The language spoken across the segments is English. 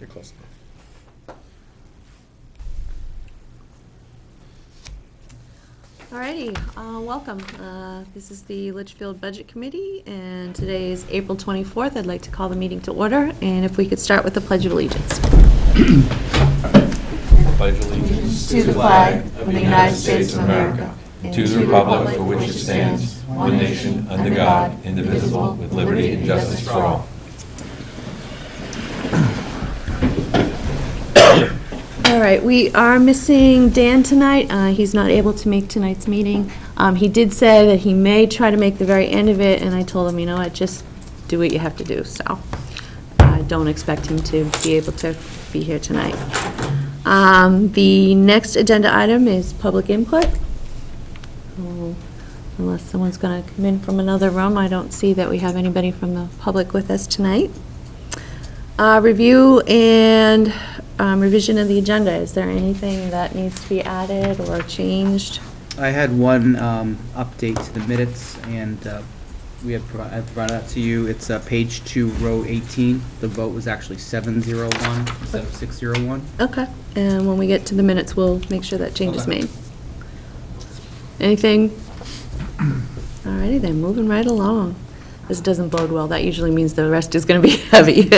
You're close enough. Alrighty, welcome. This is the Litchfield Budget Committee, and today is April 24th. I'd like to call the meeting to order, and if we could start with the Pledge of Allegiance. Pledge allegiance to the flag of the United States of America, and to the republic for which it stands, one nation, under God, indivisible, with liberty and justice for all. All right, we are missing Dan tonight. He's not able to make tonight's meeting. He did say that he may try to make the very end of it, and I told him, you know what, just do what you have to do. So I don't expect him to be able to be here tonight. The next agenda item is public input. Unless someone's going to come in from another room, I don't see that we have anybody from the public with us tonight. Review and revision of the agenda. Is there anything that needs to be added or changed? I had one update to the minutes, and I provided that to you. It's page 2, row 18. The vote was actually 701 instead of 601. Okay, and when we get to the minutes, we'll make sure that change is made. Anything? Alrighty then, moving right along. This doesn't bode well. That usually means the rest is going to be heavy.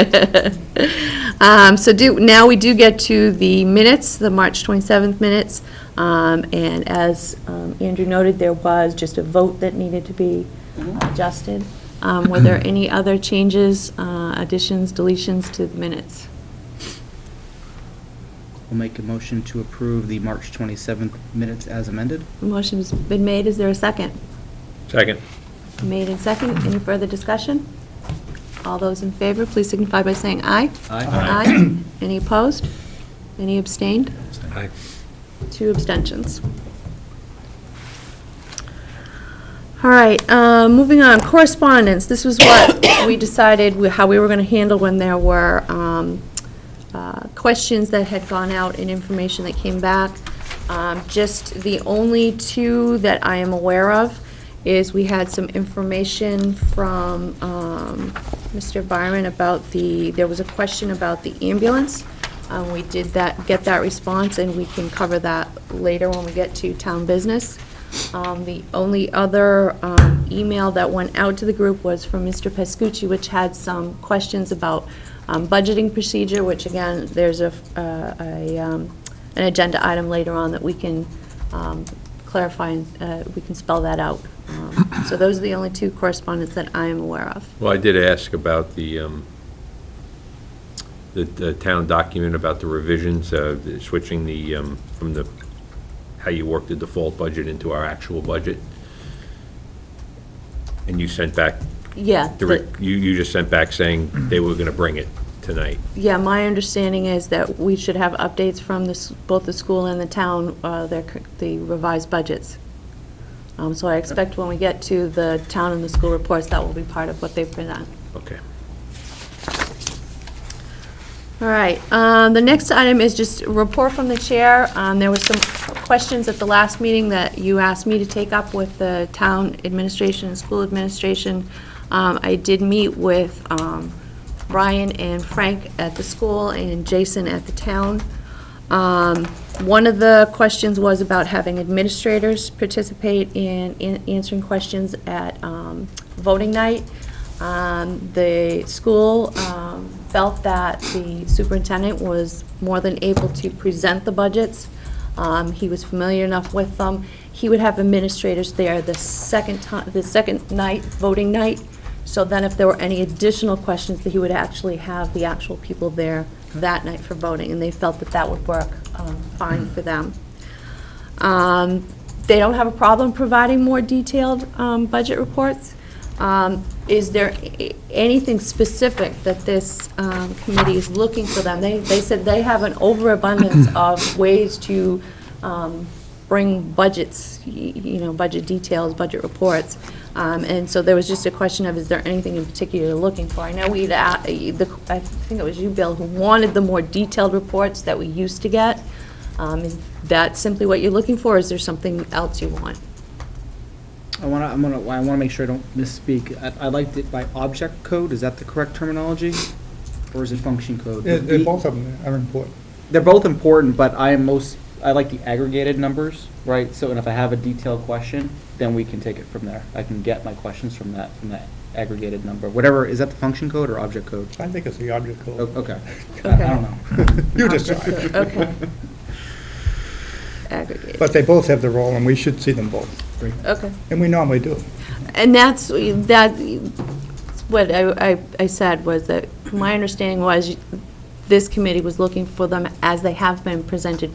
Now we do get to the minutes, the March 27th minutes, and as Andrew noted, there was just a vote that needed to be adjusted. Were there any other changes, additions, deletions to the minutes? I'll make a motion to approve the March 27th minutes as amended. The motion's been made. Is there a second? Second. Made and second. Any further discussion? All those in favor, please signify by saying aye. Aye. Aye. Any opposed? Any abstained? Aye. 2 abstentions. All right, moving on. Correspondence. This was what we decided how we were going to handle when there were questions that had gone out and information that came back. Just the only 2 that I am aware of is we had some information from Mr. Byron about there was a question about the ambulance. We did get that response, and we can cover that later when we get to town business. The only other email that went out to the group was from Mr. Pescucci, which had some questions about budgeting procedure, which again, there's an agenda item later on that we can clarify, and we can spell that out. So those are the only 2 correspondence that I am aware of. Well, I did ask about the town document about the revisions, switching from how you work the default budget into our actual budget. And you sent back. Yeah. You just sent back saying they were going to bring it tonight. Yeah, my understanding is that we should have updates from both the school and the town, the revised budgets. So I expect when we get to the town and the school reports, that will be part of what they present. Okay. All right, the next item is just a report from the chair. There were some questions at the last meeting that you asked me to take up with the town administration and school administration. I did meet with Brian and Frank at the school and Jason at the town. One of the questions was about having administrators participate in answering questions at voting night. The school felt that the superintendent was more than able to present the budgets. He was familiar enough with them. He would have administrators there the second night, voting night. So then if there were any additional questions, that he would actually have the actual people there that night for voting, and they felt that that would work fine for them. They don't have a problem providing more detailed budget reports. Is there anything specific that this committee is looking for them? They said they have an overabundance of ways to bring budgets, budget details, budget reports. And so there was just a question of, is there anything in particular you're looking for? I know I think it was you, Bill, who wanted the more detailed reports that we used to get. Is that simply what you're looking for, or is there something else you want? I want to make sure I don't misspeak. I liked it by object code. Is that the correct terminology? or is it function code? Both of them are important. They're both important, but I like the aggregated numbers, right? So, and if I have a detailed question, then we can take it from there. I can get my questions from that aggregated number. Whatever, is that the function code or object code? I think it's the object code. Oh, okay. Okay. I don't know. You decide. Okay. Aggregate. But they both have the role, and we should see them both. Okay. And we normally do. And that's what I said, was that my understanding was this committee was looking for them as they have been presented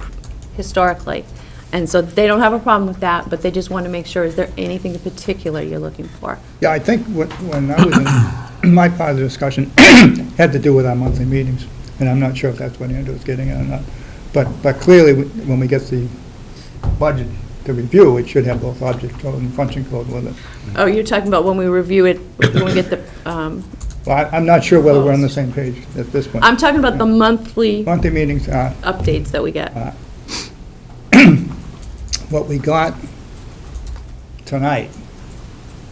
historically. And so they don't have a problem with that, but they just want to make sure, is there anything in particular you're looking for? Yeah, I think when I was in, my part of the discussion had to do with our monthly meetings, and I'm not sure if that's what Andrew was getting at or not. But clearly, when we get the budget to review, it should have both object code and function code with it. Oh, you're talking about when we review it, when we get the, Well, I'm not sure whether we're on the same page at this point. I'm talking about the monthly Monthly meetings, updates that we get. what we got tonight,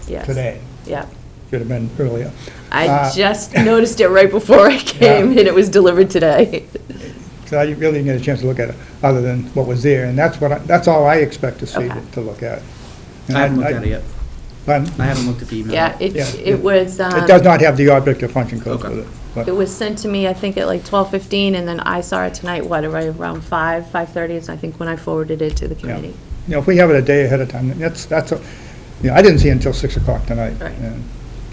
Yes. today, Yeah. should have been earlier. I just noticed it right before I came, and it was delivered today. So I really didn't get a chance to look at it, other than what was there, and that's all I expect to see, Okay. to look at. And I haven't looked at it yet. Pardon? I haven't looked at the email. Yeah, Yeah, it was, It does not have the object or function code Okay. with it. but- it was sent to me, I think, at like 12:15, and then I saw it tonight, around 5:30, is I think when I forwarded it to the committee. You know, if we have it a day ahead of time, I didn't see it until 6 o'clock tonight. Right. and-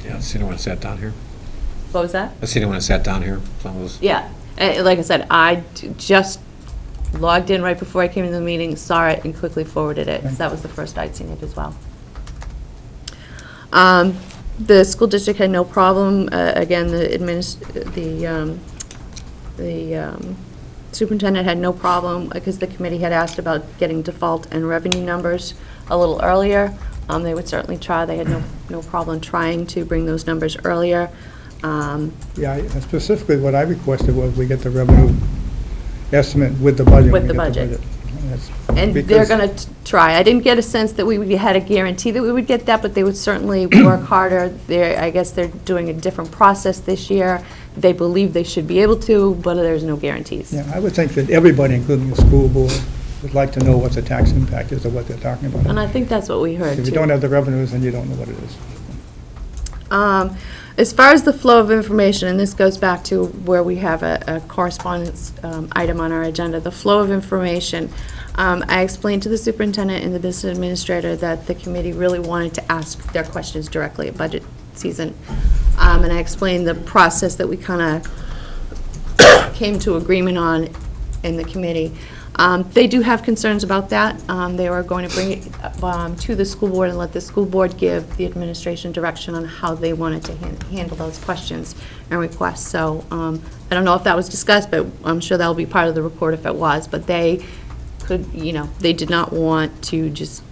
Yeah, see the one that sat down here? What was that? I see the one that sat down here. Some of those. Yeah, like I said, I just logged in right before I came to the meeting, saw it, and quickly forwarded it, because that was the first I'd seen it as well. The school district had no problem, again, the superintendent had no problem, because the committee had asked about getting default and revenue numbers a little earlier. They would certainly try, they had no problem trying to bring those numbers earlier. Yeah, specifically what I requested was we get the revenue estimate with the budget. With when the we get budget. That's- And they're because- going to try. I didn't get a sense that we had a guarantee that we would get that, but they would certainly work harder. I guess they're doing a different process this year. They believe they should be able to, but there's no guarantees. Yeah, I would think that everybody, including the school board, would like to know what the tax impact is of what they're talking about. And I think that's what we heard, too. If you don't have the revenues, then you don't know what it is. As far as the flow of information, and this goes back to where we have a correspondence item on our agenda, the flow of information, I explained to the superintendent and the business administrator that the committee really wanted to ask their questions directly at budget season. And I explained the process that we kind of came to agreement on in the committee. They do have concerns about that. They are going to bring it to the school board and let the school board give the administration direction on how they wanted to handle those questions and requests. So I don't know if that was discussed, but I'm sure that'll be part of the report if it was. But they could, they did not want to just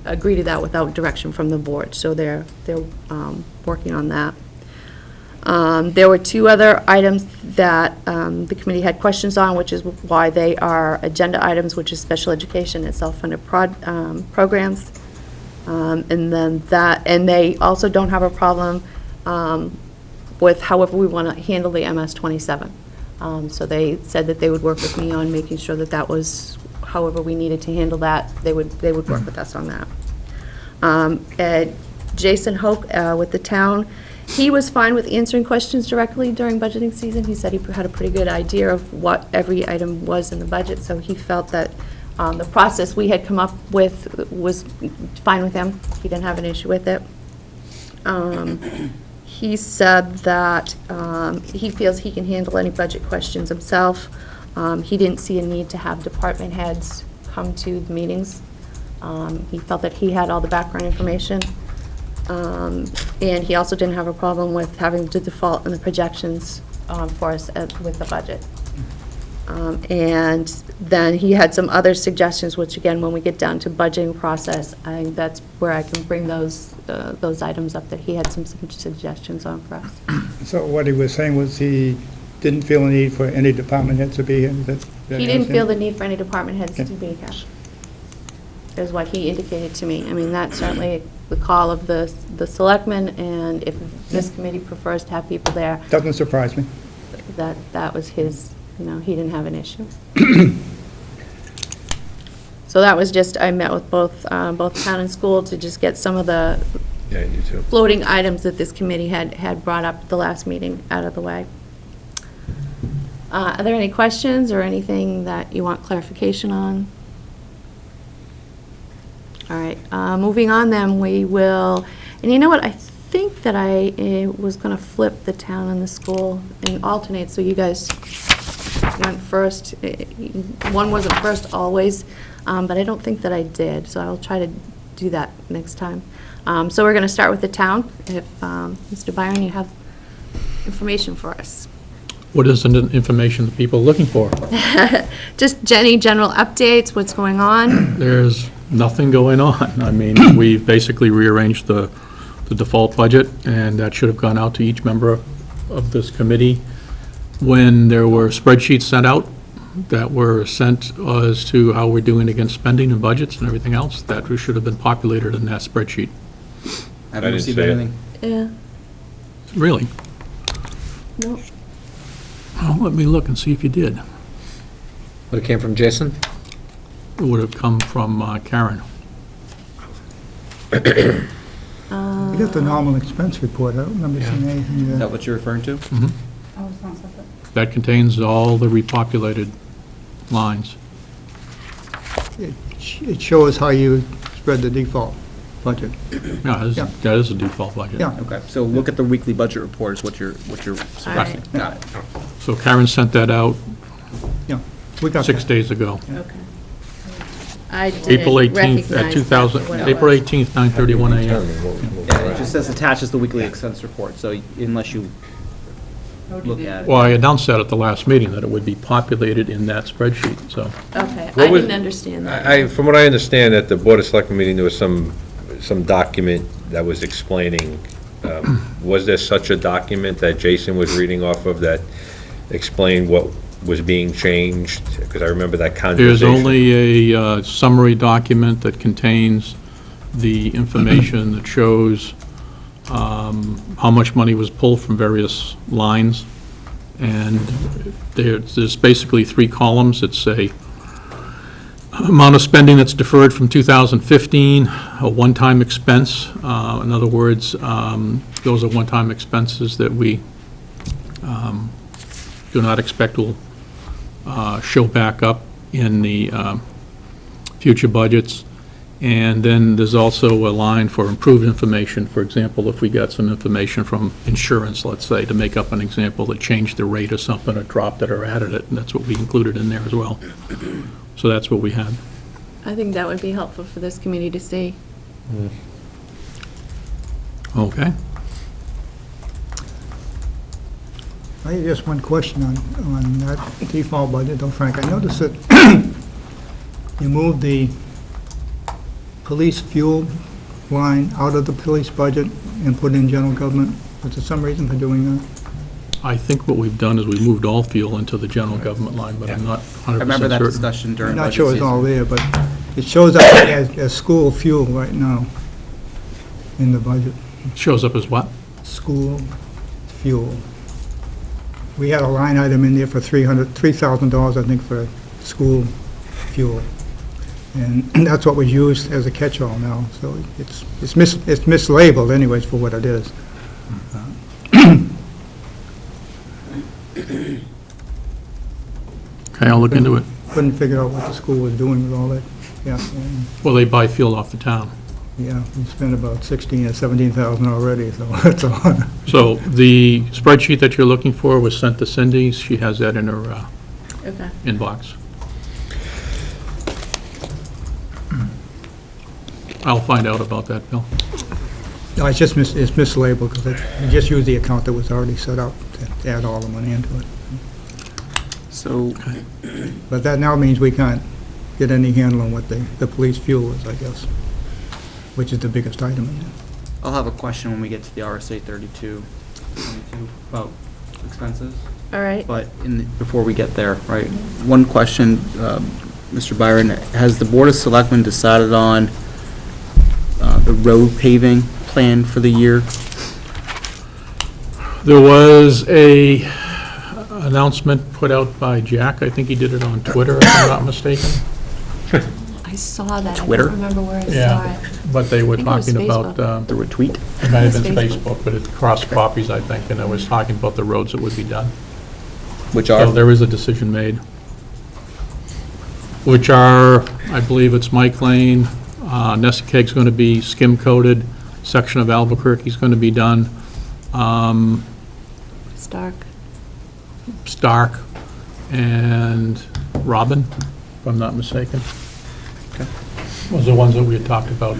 agree to that without direction from the board. So they're working on that. There were two other items that the committee had questions on, which is why they are agenda items, which is special education and self-funded programs. And then and they also don't have a problem with however we want to handle the MS 27. So they said that they would work with me on making sure that that was, however we needed to handle that, they would work with us on that. Jason Hope with the town, he was fine with answering questions directly during budgeting season. He said he had a pretty good idea of what every item was in the budget, so he felt that the process we had come up with was fine with him. He didn't have an issue with it. He said that he feels he can handle any budget questions himself. He didn't see a need to have department heads come to the meetings. He felt that he had all the background information. And he also didn't have a problem with having to default in the projections for us with the budget. And then he had some other suggestions, which again, when we get down to budgeting process, I think that's where I can bring those items up that he had some suggestions on for us. So what he was saying was he didn't feel a need for any department heads to be here? He didn't feel the need for any department heads to be here, is what he indicated to me. I mean, that's certainly the call of the selectmen, and if this committee prefers to have people there. Doesn't surprise me. that was his, he didn't have an issue. So that was just, I met with both town and school to just get some of the Yeah, I do too. floating items that this committee had brought up at the last meeting out of the way. Are there any questions or anything that you want clarification on? All right, moving on then, we will, and you know what, I think that I was going to flip the town and the school and alternate, so you guys went first. One wasn't first always, but I don't think that I did, so I'll try to do that next time. So we're going to start with the town. If, Mr. Byron, you have information for us. What is the information that people are looking for? Just any general updates, what's going on? There's nothing going on. I mean, we've basically rearranged the default budget, and that should have gone out to each member of this committee. When there were spreadsheets sent out that were sent as to how we're doing against spending and budgets and everything else, that should have been populated in that spreadsheet. I haven't didn't received see it. anything. Yeah, Really? no, Well, let me look and see if you did. But it came from Jason? It would have come from Karen. You got the normal expense report, I don't remember seeing anything Is there. that what you're referring to? That contains all the repopulated lines. It shows how you spread the default budget. Yeah, Yeah. that is a default budget. Yeah. Okay, so look at the weekly budget report is what you're suggesting. right. Got it. So Karen sent that out Yeah, we got 6 that. days ago. okay. I April didn't 18th at recognize 2000, what it April was. 18th, 9:31 a.m. Yeah, it just says attaches the weekly expense report, so unless you look at it. Well, I announced that at the last meeting, that it would be populated in that spreadsheet, so. Okay, What I was- didn't understand that. From what I understand, at the Board of Selectmen meeting, there was some document that was explaining, was there such a document that Jason was reading off of that explained what was being changed? Because I remember that conversation. There's only a summary document that contains the information that shows how much money was pulled from various lines. And there's basically 3 columns. It's a amount of spending that's deferred from 2015, a one-time expense. In other words, those are one-time expenses that we do not expect will show back up in the future budgets. And then there's also a line for improved information. For example, if we got some information from insurance, let's say, to make up an example, that changed the rate or something, or dropped it or added it, and that's what we included in there as well. So that's what we had. I think that would be helpful for this committee to see. Okay. I have just one question on that default budget, though, Frank. I noticed that you moved the police fuel line out of the police budget and put it in general government. Was there some reason for doing that? I think what we've done is we moved all fuel into the general government line, but I'm not 100% certain. I remember that discussion during I'm budget not sure it's season. all there, but it shows up as school fuel right now in the budget. Shows up as what? School fuel. We had a line item in there for $3,000, I think, for school fuel. And that's what was used as a catch-all now, so it's mislabeled anyways for what it is. Okay, I'll look into it. Couldn't figure out what the school was doing with all that. Yeah, Well, they buy fuel off the town. yeah, we spent about 16 or 17,000 already, so that's a lot. So the spreadsheet that you're looking for was sent to Cindy. She has that in her Okay. inbox. I'll find out about that, Bill. No, it's just it's mislabeled, because you just used the account that was already set up to add all the money into it. So, But that now means we can't get any handle on what the police fuel is, I guess, which is the biggest item in there. I'll have a question when we get to the RSA 32 about expenses. All right. But before we get there, right, one question, Mr. Byron, has the Board of Selectmen decided on the road paving plan for the year? There was a announcement put out by Jack. I think he did it on Twitter, if I'm not mistaken. I saw that. Twitter? I don't remember where I saw Yeah, it. but they were I think it was talking about, Through a tweet? it might have It been was Facebook, but it crossed copies, I think, and it was talking about the roads that would be done. Which So there is a decision made. Which are, I believe it's Mike Lane, Nescake's going to be skim-coated, section of Albuquerque's going to be done, Stark. Stark, and Robin, if I'm not mistaken. Okay. Was the ones that we had talked about,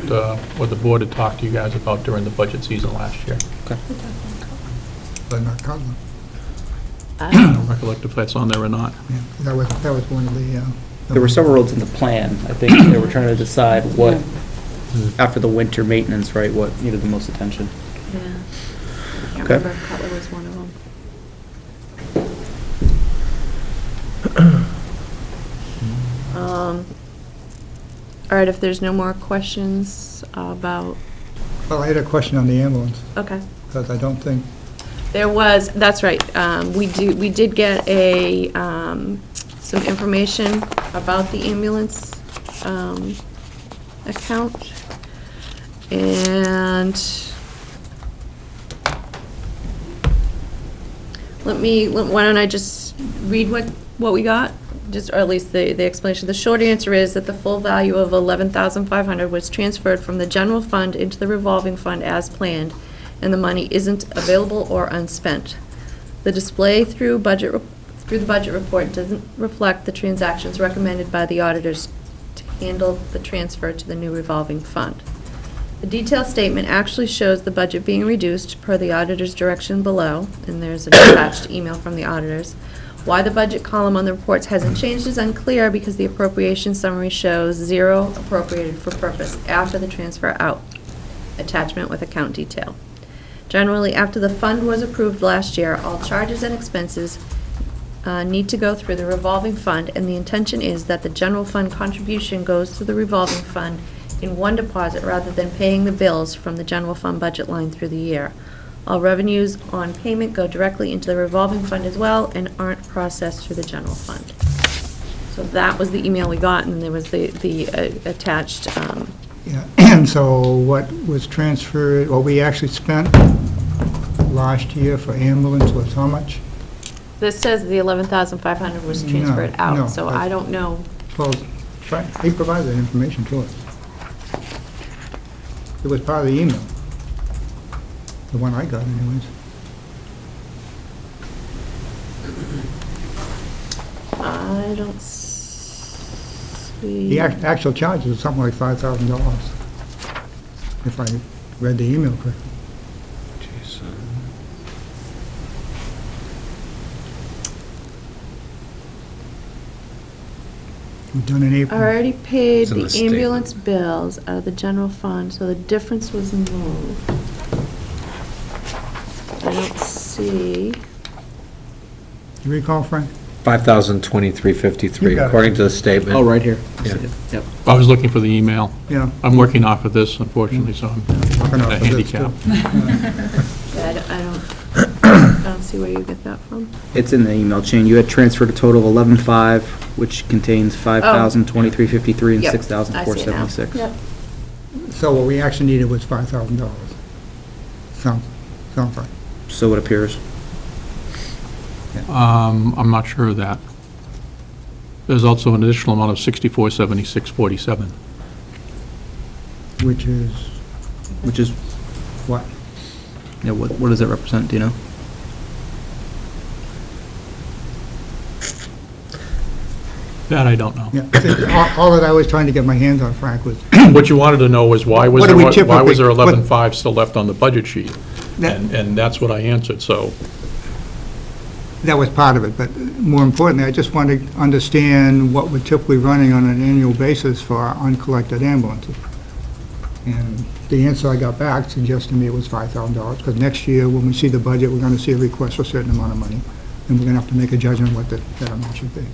or the board had talked to you guys about during the budget season last year. But not Cutler. I don't recollect if that's on there or not. Yeah, that was one of the. There were several roads in the plan. I think they were trying to decide what, after the winter maintenance, right, what needed the most attention. Yeah. I can't Okay. remember if Cutler was one of them. All right, if there's no more questions about, Well, I had a question on the ambulance, okay. because I don't think, There was, that's right, we did get some information about the ambulance, account. And why don't I just read what we got? Just, or at least the explanation. The short answer is that the full value of $11,500 was transferred from the general fund into the revolving fund as planned, and the money isn't available or unspent. The display through the budget report doesn't reflect the transactions recommended by the auditors to handle the transfer to the new revolving fund. The detailed statement actually shows the budget being reduced per the auditor's direction below, and there's an attached email from the auditors. Why the budget column on the reports hasn't changed is unclear because the appropriation summary shows zero appropriated for purpose after the transfer out. Attachment with account detail. Generally, after the fund was approved last year, all charges and expenses need to go through the revolving fund, and the intention is that the general fund contribution goes to the revolving fund in one deposit rather than paying the bills from the general fund budget line through the year. All revenues on payment go directly into the revolving fund as well and aren't processed through the general fund. So that was the email we got, and there was the attached, yeah, and so what was transferred, what we actually spent last year for ambulance was how much? this says the $11,500 was transferred No, out, so I don't know. Well, he provided that information to us. It was part of the email. The one I got anyways. I don't see. The actual charges was something like $5,000, if I read the email correctly. We've done in I April. already paid It's in the the statement. ambulance bills out of the general fund, so the difference was moved. I don't see. You recall, Frank? $5,023.53, You got it. according to the statement. Oh, right here. Yeah. Yep. I was looking for the email. Yeah. I'm working off of this, unfortunately, so I'm Working off a of this, handicap. too. Yeah, I don't see where you get that from. It's in the email chain. You had transferred a total of 11,500, which contains 5,023.53 and Yep, 6,476. I see it now. Yep. So what we actually needed was $5,000. Sounds right. So it appears. I'm not sure of that. There's also an additional amount of $64.76.47. Which is Which is, what? yeah, what does that represent, do you know? That I don't know. Yeah, all that I was trying to get my hands on, Frank, was What you wanted to know was why was What do we there typically- 11.5 still left on the budget sheet? that, And that's what I answered, so. that was part of it, but more importantly, I just wanted to understand what we're typically running on an annual basis for our uncollected ambulances. And the answer I got back suggested to me it was $5,000, because next year, when we see the budget, we're going to see a request for a certain amount of money, and we're going to have to make a judgment what that amount should be.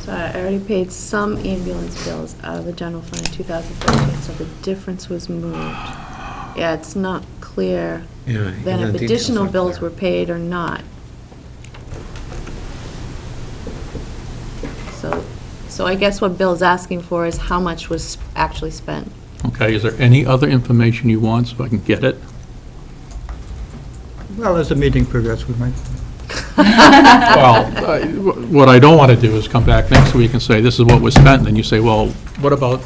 So I already paid some ambulance bills out of the general fund in 2013, so the difference was moved. Yeah, it's not clear Yeah. then if additional bills were paid or not. So I guess what Bill's asking for is how much was actually spent. Okay, is there any other information you want so I can get it? Well, as the meeting progresses, we might, Well, what I don't want to do is come back next week and say, this is what was spent, and then you say, well, what about,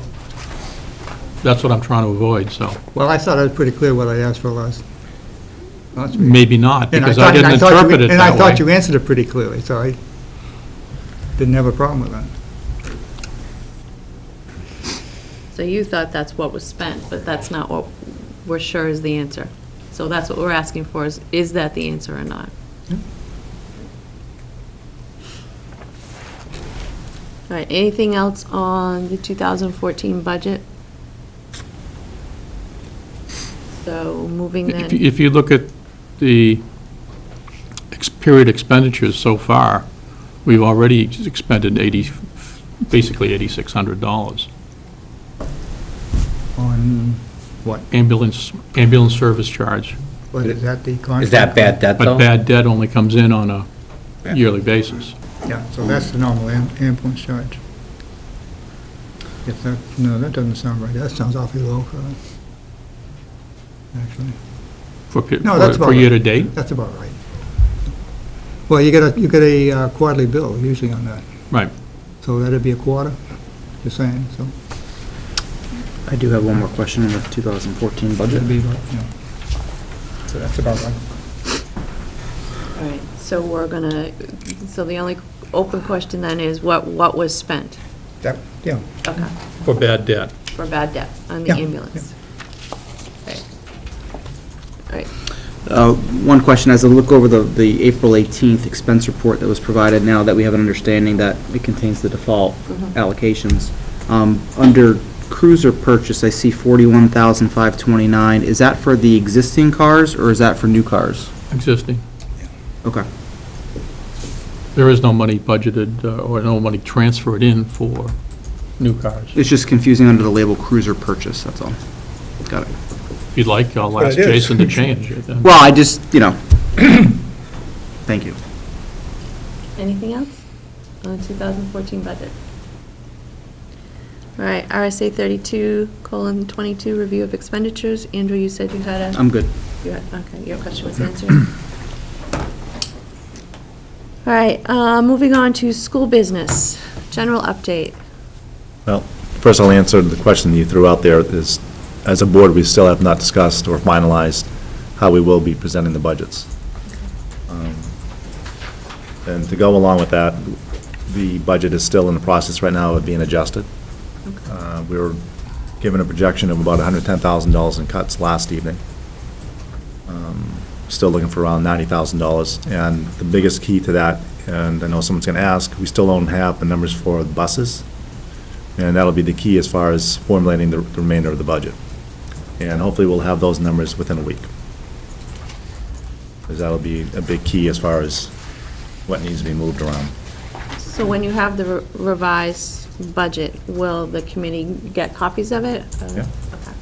that's what I'm trying to avoid, so well, I thought I was pretty clear what I asked for last meeting. maybe not, And because thought- I didn't thought you- interpret it And I that thought you way. answered it pretty clearly, so I didn't have a problem with that. So you thought that's what was spent, but that's not what we're sure is the answer. So that's what we're asking for, is that the answer or not? All right, anything else on the 2014 budget? So moving then. If you look at the period expenditures so far, we've already expended basically $8,600. On what? Ambulance service charge. What, is that the contract? Is that bad debt, though? But bad debt only comes in on a yearly basis. Yeah, so that's the normal ambulance charge. If that, no, that doesn't sound right. That sounds awfully low for that. Actually, No, that's about For right. year-to-date? that's about right. Well, you get a quarterly bill usually on that, Right. so that'd be a quarter, you're saying, so I do have one more question on the 2014 budget. it'd be, about, you know, so that's about right. All right, so we're gonna, so the only open question then is what was spent? That, yeah, Okay, For bad debt. for bad debt on the Yeah, ambulance. Right. All right, One question, as I look over the April 18th expense report that was provided, now that we have an understanding that it contains the default allocations, under cruiser purchase, I see $41,529. Is that for the existing cars, or is that for new cars? Existing. Okay. There is no money budgeted or no money transferred in for new cars. It's just confusing under the label cruiser purchase, that's all. Got it. If you'd like, I'll Well, ask it is. Jason to change it. then. Well, I just, thank you. anything else on the 2014 budget? All right, RSA 32:22, review of expenditures. Andrew, you said you had a, I'm good. okay, your question was answered. All right, moving on to school business, general update. Well, first I'll answer the question you threw out there is, as a board, we still have not discussed or finalized how we will be presenting the budgets. And to go along with that, the budget is still in the process right now of being adjusted. We were given a projection of about $110,000 in cuts last evening. Still looking for around $90,000. And the biggest key to that, and I know someone's going to ask, we still don't have the numbers for the buses. And that'll be the key as far as formulating the remainder of the budget. And hopefully we'll have those numbers within a week. Because that'll be a big key as far as what needs to be moved around. So when you have the revised budget, will the committee get copies of it? Yeah. Okay.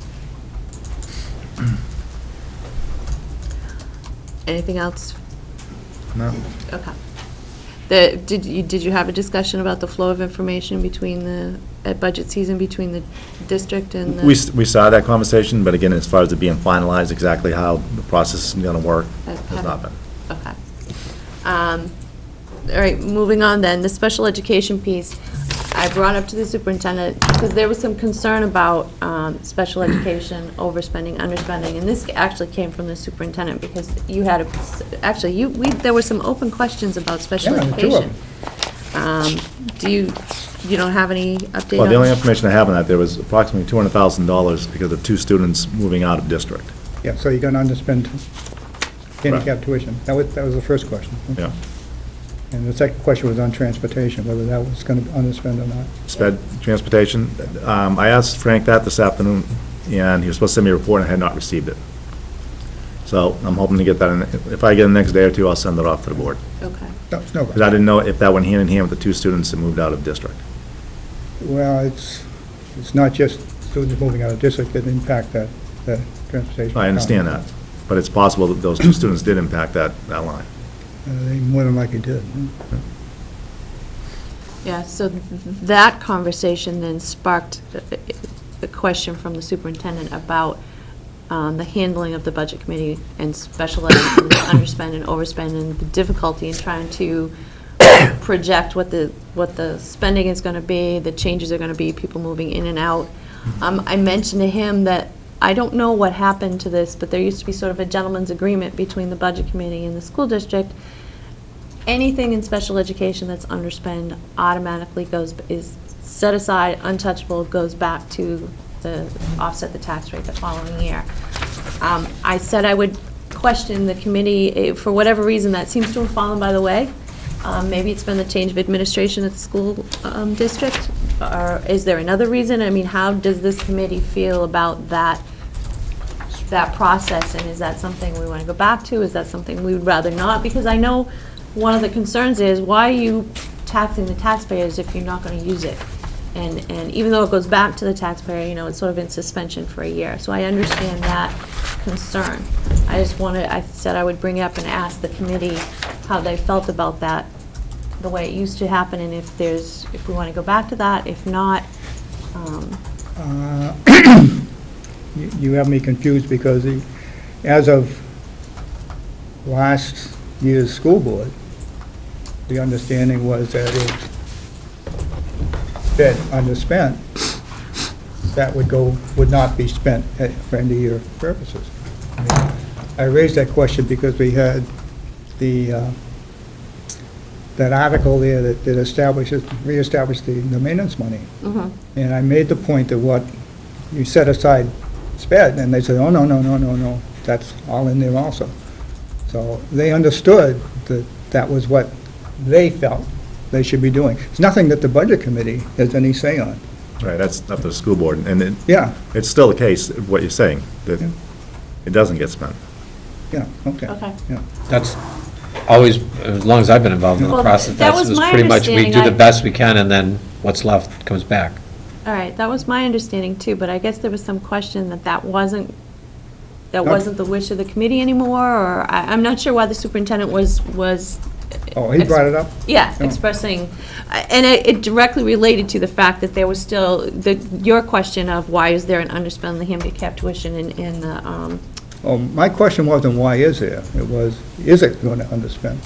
Anything else? no, Okay. Did you have a discussion about the flow of information between at budget season, between the district and the? We saw that conversation, but again, as far as it being finalized, exactly how the process is going to work has not been. Okay. All right, moving on then, the special education piece, I brought up to the superintendent, because there was some concern about special education, overspending, underspending, and this actually came from the superintendent, because you had, there were some open questions about special Yeah, there were two of education. You don't have any update on? Well, the only information I have on that, there was approximately $200,000 because of 2 students moving out of district. yeah, so you're gonna underspend handicap tuition. That was the first question. Yeah. And the second question was on transportation, whether that was gonna underspend or not. Sped transportation, I asked Frank that this afternoon, and he was supposed to send me a report, and I had not received it. So I'm hoping to get that, in. If I get it the next day or two, I'll send it off to the board. Okay. No, it's no. Because I didn't know if that went hand in hand with the 2 students that moved out of district. Well, it's not just students moving out of district that impact that transportation. I understand that, but it's possible that those two students did impact that line. They more than likely did. Yeah, so that conversation then sparked the question from the superintendent about the handling of the budget committee and special ed, and the underspend and overspend, and the difficulty in trying to project what the spending is going to be, the changes are going to be, people moving in and out. I mentioned to him that I don't know what happened to this, but there used to be sort of a gentleman's agreement between the budget committee and the school district. Anything in special education that's underspend automatically is set aside, untouchable, goes back to offset the tax rate the following year. I said I would question the committee, for whatever reason, that seems to have fallen by the way. Maybe it's been the change of administration at the school district, or is there another reason? I mean, how does this committee feel about that process, and is that something we want to go back to? Is that something we would rather not? Because I know one of the concerns is, why are you taxing the taxpayers if you're not going to use it? And even though it goes back to the taxpayer, it's sort of in suspension for a year. So I understand that concern. I said I would bring up and ask the committee how they felt about that, the way it used to happen, and if we want to go back to that, if not. You have me confused because as of last year's school board, the understanding was that if been underspent, that would not be spent for end-of-year purposes. I raised that question because we had that article there that reestablished the maintenance money. And I made the point that what you set aside sped, and they said, oh, no, that's all in there also. So they understood that that was what they felt they should be doing. It's nothing that the budget committee has any say on. Right, that's up to the school board, and Yeah, it's still the case, what you're saying, that Yeah. it doesn't get spent. yeah, okay. Okay. Yeah. That's always, as long as I've been involved in the Well, process, that that's was my pretty much, we do understanding. the best we can, and then what's left comes back. All right, that was my understanding too, but I guess there was some question that wasn't No. the wish of the committee anymore, or I'm not sure why the superintendent was. Oh, he brought it up? Yeah, Oh. expressing, and it directly related to the fact that there was still, your question of why is there an underspend in the handicap tuition in the, Oh, my question wasn't why is there, it was, is it going to underspend?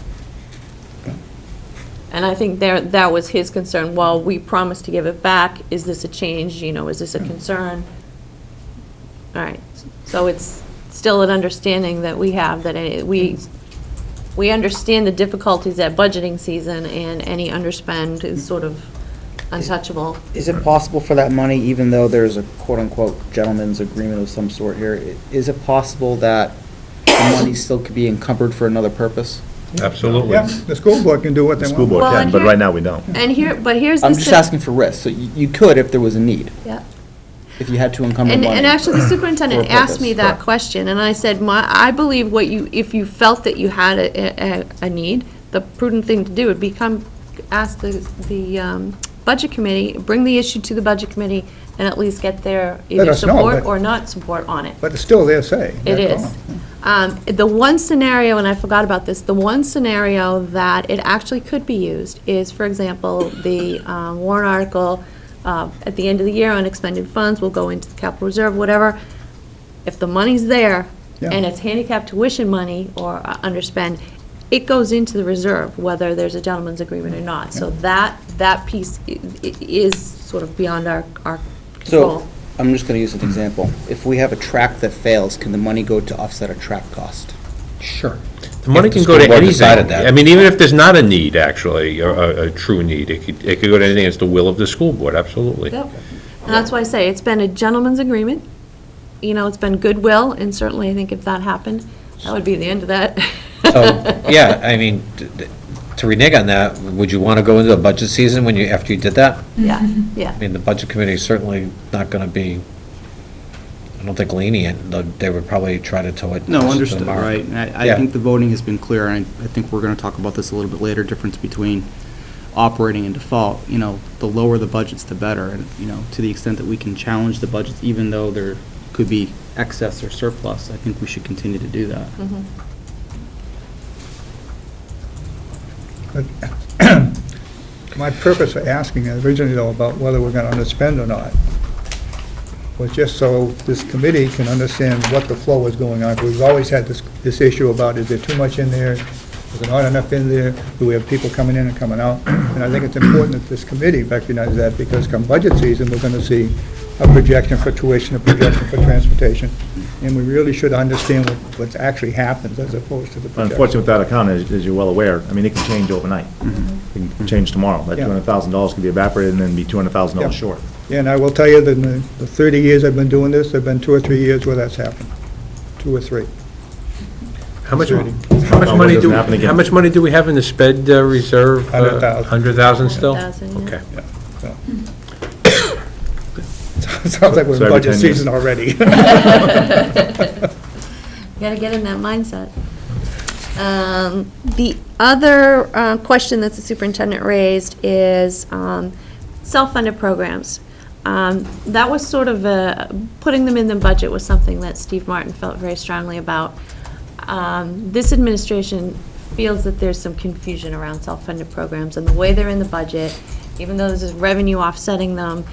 and I think that was his concern. Well, we promised to give it back, is this a change, is this a concern? All right, so it's still an understanding that we have, that we understand the difficulties at budgeting season, and any underspend is sort of untouchable. Is it possible for that money, even though there's a quote-unquote gentleman's agreement of some sort here, is it possible that the money still could be encumbered for another purpose? Absolutely. Yeah, the school board can do what The they school want. board Well, can, and but here- right now we don't. And here's the. I'm just asking for risk, so you could if there was a need, Yeah. if you had to encumber And, money. and actually, the for superintendent a asked me purpose, that correct. question, and I said, I believe if you felt that you had a need, the prudent thing to do would be ask the budget committee, bring the issue to the budget committee, and at least get their Let either us know, support but- or not support on it. But it's still their say. It that's is. all. The one scenario, and I forgot about this, the one scenario that it actually could be used is, for example, the warrant article at the end of the year, unexpended funds will go into the capital reserve, whatever. If the money's there, Yeah. and it's handicap tuition money or underspend, it goes into the reserve, whether there's a gentleman's agreement or not. So that piece is sort of beyond our control. So, I'm just gonna use an example. If we have a track that fails, can the money go to offset a track cost? Sure. The money If the can go school to board anything. decided that. I mean, even if there's not a need, actually, or a true need, it could go to anything. It's the will of the school board, absolutely. Yep. And that's why I say, it's been a gentleman's agreement. It's been goodwill, and certainly I think if that happened, that would be the end of that. So, yeah, I mean, to renege on that, would you want to go into the budget season after you did that? Yeah, yeah. I mean, the budget committee is certainly not going to be, I don't think lenient. They would probably try to toe it. No, to understood, the mark. right. And I Yeah. think the voting has been clear, and I think we're going to talk about this a little bit later, difference between operating in default, the lower the budgets, the better. And, to the extent that we can challenge the budgets, even though there could be excess or surplus, I think we should continue to do that. My purpose for asking originally, though, about whether we're going to underspend or not, was just so this committee can understand what the flow is going on. We've always had this issue about, is there too much in there? Is there not enough in there? Do we have people coming in and coming out? And I think it's important that this committee recognizes that, because come budget season, we're going to see a projection for tuition, a projection for transportation, and we really should understand what actually happens as opposed to the projection. Unfortunately, with that account, as you're well aware, I mean, it can change overnight. It can change tomorrow. That Yeah. $200,000 could be evaporated and then be $200,000 Yeah. short. And I will tell you that in the 30 years I've been doing this, there have been 2 or 3 years where that's happened. 2 or 3. How much, 30. how much money Doesn't happen again. how much money do we have in the sped reserve? 100,000. 100,000 still? 100,000, yeah. Okay. Yeah. So. Sounds like we're So in every budget 10 years. season already. Got to get in that mindset. The other question that the superintendent raised is self-funded programs. That was sort of putting them in the budget was something that Steve Martin felt very strongly about. This administration feels that there's some confusion around self-funded programs and the way they're in the budget, even though there's revenue offsetting them.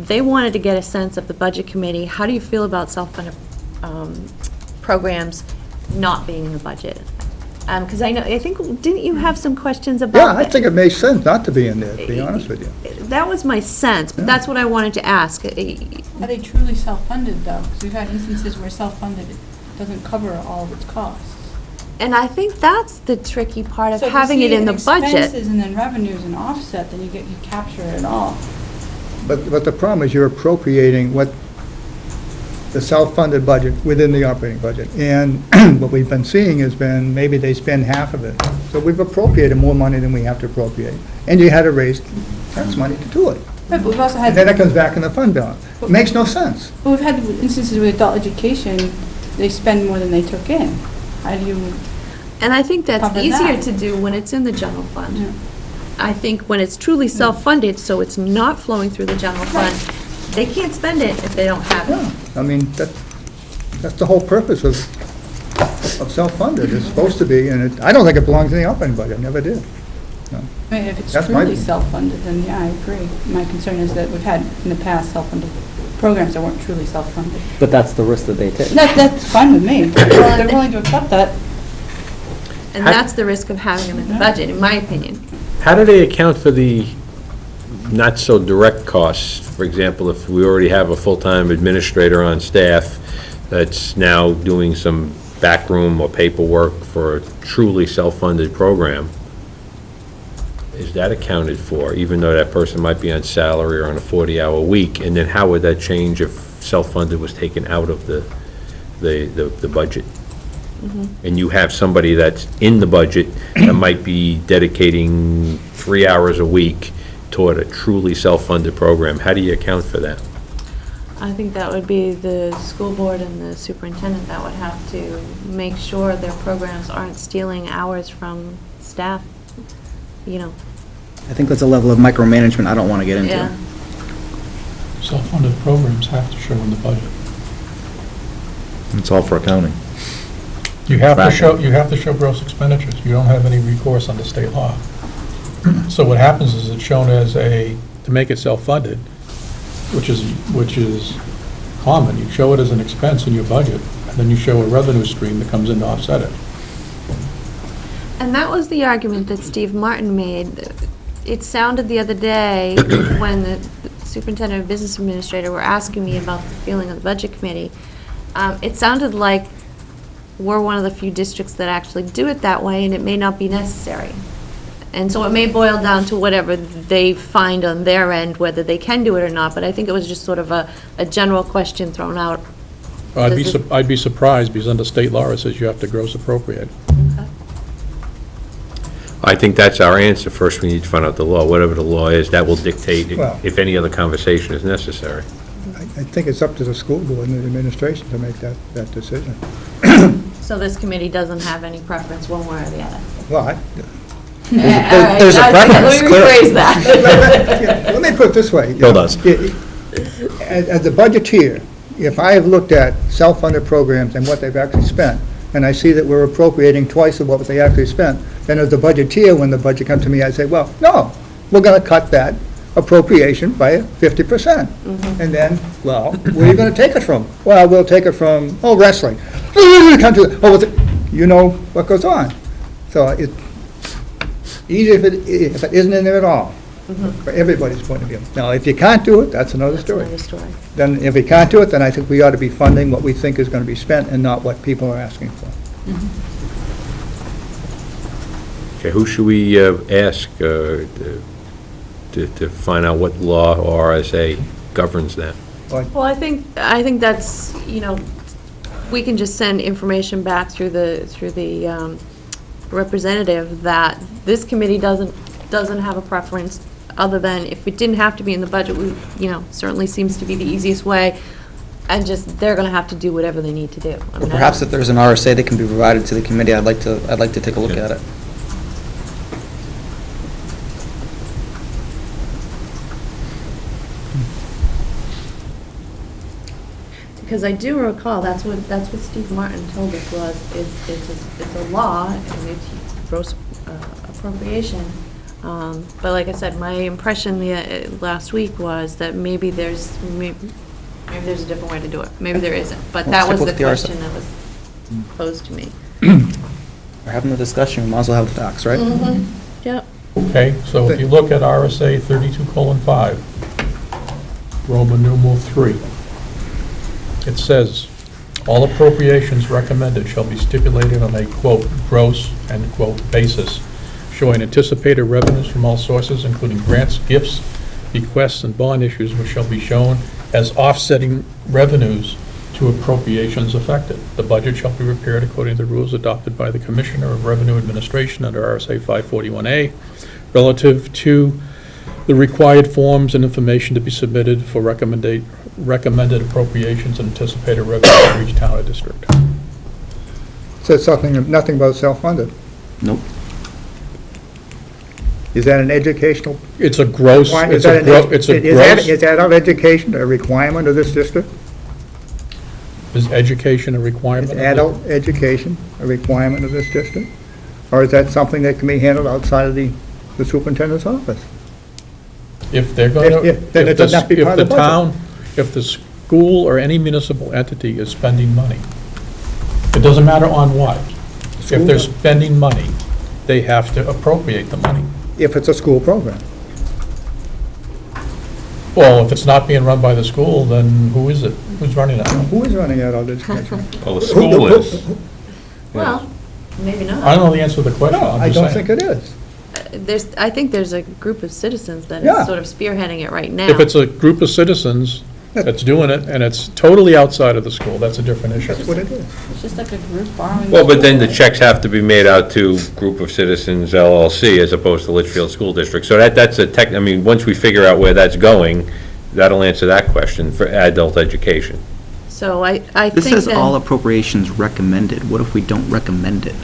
They wanted to get a sense of the budget committee. How do you feel about self-funded programs not being in the budget? Because I think, didn't you have some questions about Yeah, I that? think it makes sense not to be in there, to be honest with you. That was my sense, but that's what I wanted to ask. Are they truly self-funded, though? Because we've had instances where self-funded doesn't cover all of its costs. And I think that's the tricky part of So if you having see it in the budget. expenses and then revenues and offset, then you capture it all. But the problem is you're appropriating what the self-funded budget within the operating budget. And what we've been seeing has been maybe they spend half of it. So we've appropriated more money than we have to appropriate. And you had to raise tax money to do it. Right, but we've also And then it had, comes back in the fund balance. It makes no sense. but we've had instances with adult education, they spend more than they took in. How do you, And I think that's Cover easier that. to do when it's in the general fund. Yeah. I think when it's truly self-funded, so it's not flowing through the general fund, they can't spend it if they don't have it. Yeah, I mean, that's the whole purpose of self-funded. It's supposed to be, and I don't think it belongs in the operating budget, never did. No. I mean, if it's That's my truly view. self-funded, then yeah, I agree. My concern is that we've had in the past self-funded programs that weren't truly self-funded. But that's the risk that they take. That's fine with me. They're willing to accept that. And that's the risk of having them in the budget, in my opinion. How do they account for the not-so-direct costs? For example, if we already have a full-time administrator on staff that's now doing some backroom or paperwork for a truly self-funded program, is that accounted for, even though that person might be on salary or on a 40-hour week? And then how would that change if self-funded was taken out of the budget? And you have somebody that's in the budget that might be dedicating 3 hours a week toward a truly self-funded program. How do you account for that? I think that would be the school board and the superintendent that would have to make sure their programs aren't stealing hours from staff, I think that's a level of micromanagement I don't want to get into. Yeah. Self-funded programs have to show in the budget. It's all for accounting. You have to show gross expenditures. You don't have any recourse under state law. So what happens is it's shown as to make it self-funded, which is common. You show it as an expense in your budget, and then you show a revenue stream that comes in to offset it. And that was the argument that Steve Martin made. It sounded the other day when the superintendent and business administrator were asking me about the feeling of the budget committee. It sounded like we're one of the few districts that actually do it that way, and it may not be necessary. And so it may boil down to whatever they find on their end, whether they can do it or not, but I think it was just sort of a general question thrown out. I'd be surprised, because under state law, it says you have to gross appropriate. I think that's our answer. First, we need to find out the law. Whatever the law is, that will dictate Well- if any other conversation is necessary. I think it's up to the school board and the administration to make that decision. So this committee doesn't have any preference one way or the other. Well, There's a preference, Let me clearly. rephrase that. Let me put it this way. Bill does. As a budgeteer, if I have looked at self-funded programs and what they've actually spent, and I see that we're appropriating twice of what they actually spent, then as a budgeteer, when the budget comes to me, I say, well, no, we're going to cut that appropriation by 50%. And then, well, where are you going to take it from? Well, we'll take it from, wrestling. You know what goes on. So it's easy if it isn't in there at all, for everybody's point of view. Now, if you can't do it, that's another story. Another story. Then if we can't do it, then I think we ought to be funding what we think is going to be spent and not what people are asking for. Okay, who should we ask to find out what law or RSA governs that? Well, I think that's, we can just send information back through the representative that this committee doesn't have a preference, other than if it didn't have to be in the budget, we, certainly seems to be the easiest way, and just, they're gonna have to do whatever they need to do. I Or mean, perhaps if there's an RSA that can be provided to the committee, I'd like to take a look at it. Because I do recall, that's what Steve Martin told us was, it's a law, and it's gross appropriation. But like I said, my impression last week was that maybe there's a different way to do it. Maybe there isn't. But that was Let's the take a look at the question that was posed to me. We're having the discussion, we might as well have the facts, right? Yep. Okay, so if you look at RSA 32:5, Roman numeral 3, it says, "All appropriations recommended shall be stipulated on a, quote, gross, end quote, basis, showing anticipated revenues from all sources, including grants, gifts, bequests, and bond issues, which shall be shown as offsetting revenues to appropriations affected. The budget shall be prepared according to the rules adopted by the Commissioner of Revenue Administration under RSA 541A, relative to the required forms and information to be submitted for recommended appropriations and anticipated revenues for each town or district." Says nothing about self-funded. Nope. Is that an educational? It's a gross, Is it's a gross, Is adult education a requirement of this district? is education a Is requirement? of the- adult education a requirement of this district? Or is that something that can be handled outside of the superintendent's office? If they're going to, then it does not be part of the budget. town, if the school or any municipal entity is spending money, it doesn't matter on what. If they're spending money, they have to appropriate the money. If it's a school program. Well, if it's not being run by the school, then who is it? Who's running it? Who is running adult education? Well, the school is. Well, maybe not. I don't know the answer to the question, No, I'm I just don't saying. think it is. I think there's a group of citizens that Yeah. is sort of spearheading it right now. If it's a group of citizens that's doing it, and it's totally outside of the school, that's a different issue. That's what it is. It's just like a group borrowing. Well, but then the checks have to be made out to Group of Citizens LLC as opposed to Litchfield School District. So that's a I mean, once we figure out where that's going, that'll answer that question for adult education. So I think This says all then, appropriations recommended. What if we don't recommend it?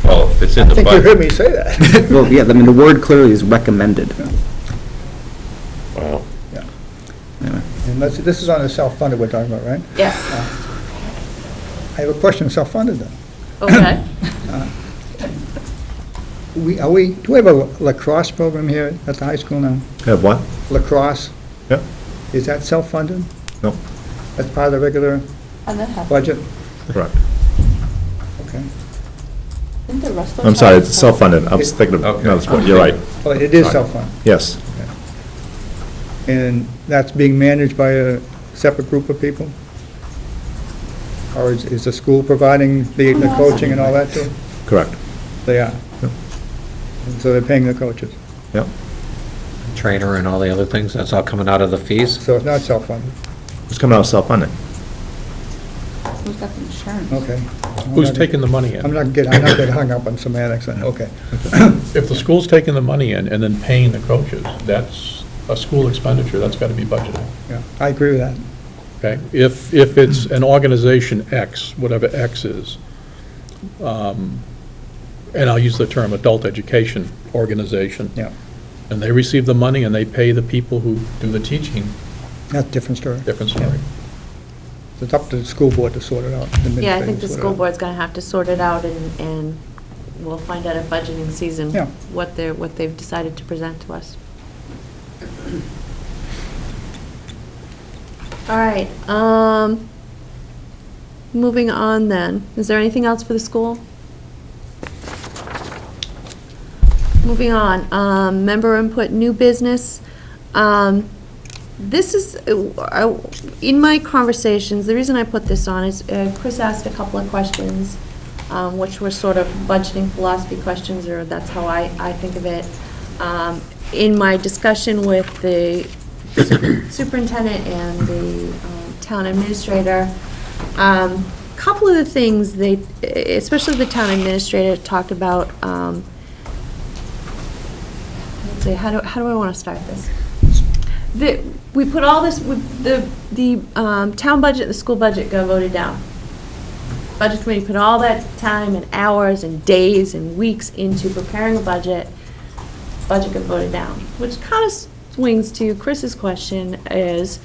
Well, if it's in I the think you heard budget. me say that. Well, yeah, I mean, the word clearly is recommended. Well, Anyway. And this is on the self-funded we're talking about, right? yes, I have a question, self-funded then. okay. Do we have a lacrosse program here at the high school now? Have what? Lacrosse, Yep. is that self-funded? No, That's part of the regular And that happened. budget? correct. Okay. Didn't the wrestlers I'm sorry, have it's self-funded. I was thinking of Okay. another sport. You're right. Well, it is self-funded. Yes. And that's being managed by a separate group of people? Or is the school providing the coaching and all that too? Correct. They are. Yep. And so they're paying the coaches. Yep. Trainer and all the other things, that's all coming out of the fees? So it's not self-funded. It's coming out of self-funding. Who's got the insurance? Okay. Who's taking the money I'm in? not getting hung up on semantics then, okay. If the school's taking the money in and then paying the coaches, that's a school expenditure, that's got to be budgeted. Yeah, I agree with that. Okay, if it's an organization X, whatever X is, and I'll use the term adult education organization. Yeah, And they receive the money and they pay the people who do the teaching, that's a different story. different story. It's up to the school board to sort it out. the Yeah, I think administrators the sort it school out. board's gonna have to sort it out, and we'll find out at budgeting season Yeah. what they've decided to present to us. All right, moving on then. Is there anything else for the school? Moving on, member input, new business. This is, in my conversations, the reason I put this on is Chris asked a couple of questions, which were sort of budgeting philosophy questions, or that's how I think of it. In my discussion with the superintendent and the town administrator, couple of the things they, especially the town administrator, talked about, let's see, how do I want to start this? We put all this, the town budget and the school budget got voted down. Budget committee put all that time and hours and days and weeks into preparing a budget. Budget got voted down, which kind of swings to Chris's question is,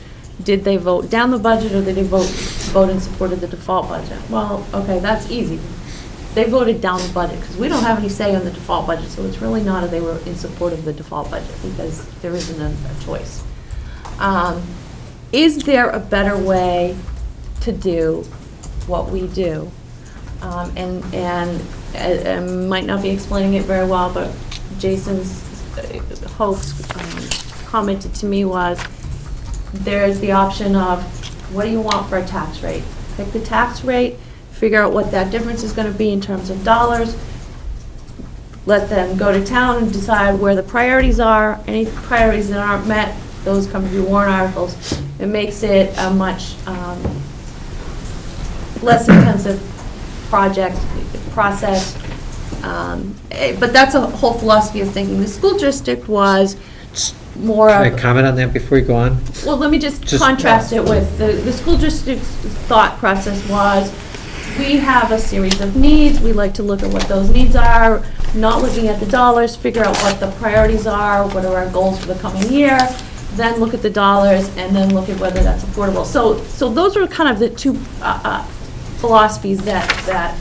did they vote down the budget or did they vote in support of the default budget? Well, okay, that's easy. They voted down the budget because we don't have any say on the default budget, so it's really not they were in support of the default budget because there isn't a choice. Is there a better way to do what we do? And I might not be explaining it very well, but Jason's hopes commented to me was, there's the option of, what do you want for a tax rate? Pick the tax rate, figure out what that difference is going to be in terms of dollars, let them go to town and decide where the priorities are. Any priorities that aren't met, those come to be warrant articles. It makes it a much less intensive process. But that's a whole philosophy of thinking. The school district was more Can I of, comment on that before you go on? well, let me just Just- contrast it with, the school district's thought process was, we have a series of needs, we like to look at what those needs are, not looking at the dollars, figure out what the priorities are, what are our goals for the coming year, then look at the dollars, and then look at whether that's affordable. So those are kind of the two philosophies that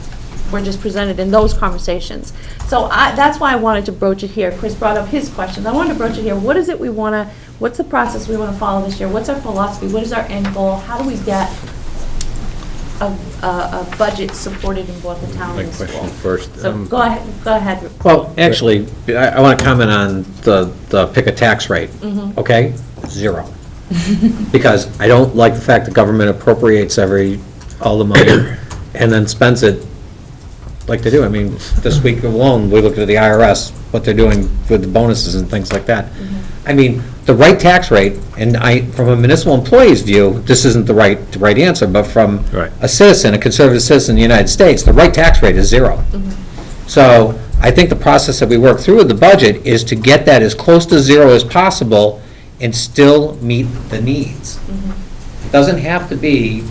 were just presented in those conversations. So that's why I wanted to broach it here. Chris brought up his questions. I wanted to broach it here. What is it we want to, what's the process we want to follow this year? What's our philosophy? What is our end goal? How do we get a budget supported in both the town My and the school? question first. So go ahead. Well, actually, I want to comment on the pick a tax rate, okay? 0. Because I don't like the fact that government appropriates all the money and then spends it like they do. I mean, this week alone, we looked at the IRS, what they're doing with the bonuses and things like that. I mean, the right tax rate, and from a municipal employee's view, this isn't the right answer, but from Right. a citizen, a conservative citizen in the United States, the right tax rate is 0. So I think the process that we work through with the budget is to get that as close to 0 as possible and still meet the needs. It doesn't have to be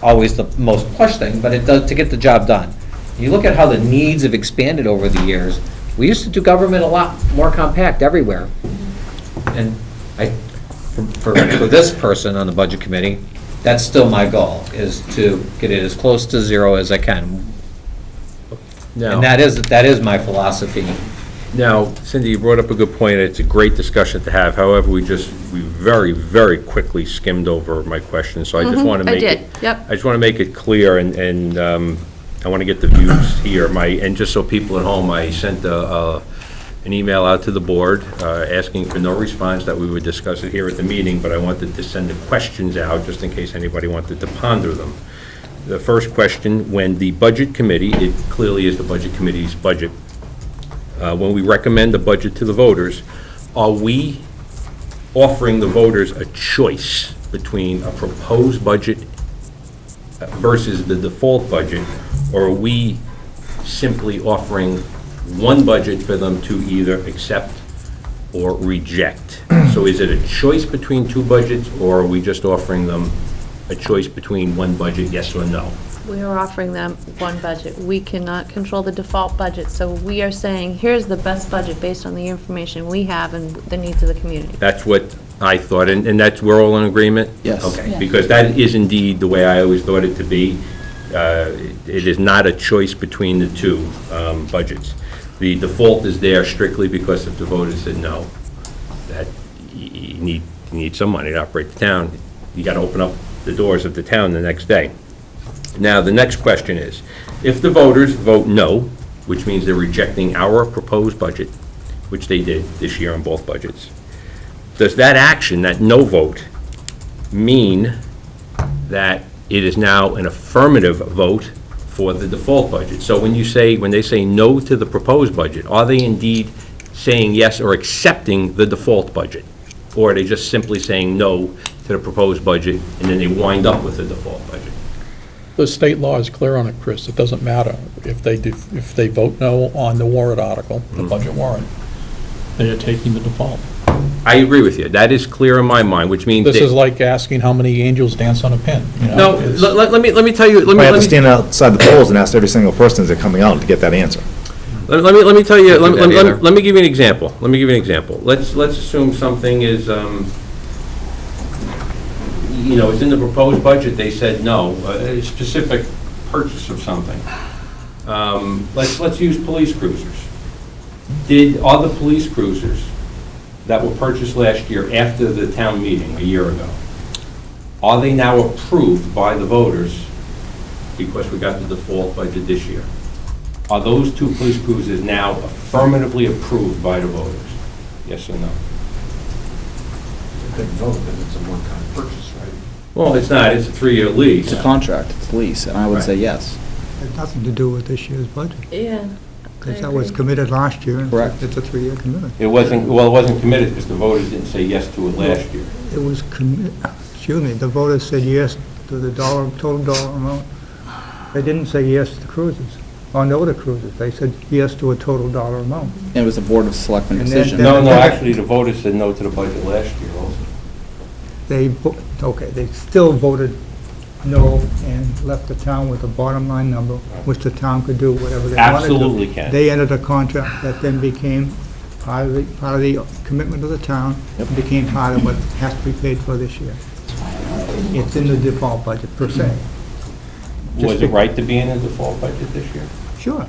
always the most plush thing, but it does to get the job done. You look at how the needs have expanded over the years. We used to do government a lot more compact everywhere. And for this person on the budget committee, that's still my goal, is to get it as close to 0 as I can. Now, And that is my philosophy. now, Cindy, you brought up a good point. It's a great discussion to have. However, we very, very quickly skimmed over my question, so I just want to I make did, it. yep. I just want to make it clear, and I want to get the views here. And just so people at home, I sent an email out to the board asking for no response, that we would discuss it here at the meeting, but I wanted to send the questions out just in case anybody wanted to ponder them. The first question, when the budget committee, it clearly is the budget committee's budget, when we recommend the budget to the voters, are we offering the voters a choice between a proposed budget versus the default budget, or are we simply offering one budget for them to either accept or reject? So is it a choice between two budgets, or are we just offering them a choice between one budget, yes or no? We are offering them one budget. We cannot control the default budget, so we are saying, here's the best budget based on the information we have and the needs of the community. That's what I thought, and that's, we're all in agreement? Yes. Okay, Yeah. because that is indeed the way I always thought it to be. It is not a choice between the two budgets. The default is there strictly because if the voters said no, that you need some money to operate the town. You got to open up the doors of the town the next day. Now, the next question is, if the voters vote no, which means they're rejecting our proposed budget, which they did this year on both budgets, does that action, that no vote, mean that it is now an affirmative vote for the default budget? So when they say no to the proposed budget, are they indeed saying yes or accepting the default budget? Or are they just simply saying no to the proposed budget, and then they wind up with the default budget? The state law is clear on it, Chris. It doesn't matter if they vote no on the warrant article, the budget warrant, they are taking the default. I agree with you. That is clear in my mind, which means... This is like asking how many angels dance on a pin, you know? No, It's- let me tell you, I have to stand outside the polls and ask every single person as they're coming out to get that answer. let me tell you, Can't do that either. let me give you an example. Let's assume something is, it's in the proposed budget, they said no, a specific purchase of something. Let's use police cruisers. Are the police cruisers that were purchased last year after the town meeting a year ago, are they now approved by the voters because we got the default budget this year? Are those two police cruisers now affirmatively approved by the voters? Yes or no? Couldn't vote because it's a one-time purchase, right? Well, it's not, it's a 3-year lease. It's a contract, it's lease, and I would say yes. It has nothing to do with this year's budget, Yeah. because that was committed last year. And Correct. It's a 3-year commitment. It wasn't committed because the voters didn't say yes to it last year. It was, the voters said yes to the total dollar amount. They didn't say yes to cruises, or no to cruises. They said yes to a total dollar amount. And it was a Board of Selectmen And then- decision. then- No, actually, the voters said no to the budget last year also. They still voted no and left the town with a bottom line number, which the town could do whatever they wanted to. Absolutely can. They entered a contract that then became part of the commitment of the town, and became part of what has to be paid for this year. It's in the default budget, per se. Was it right to be in the default budget this year? Sure.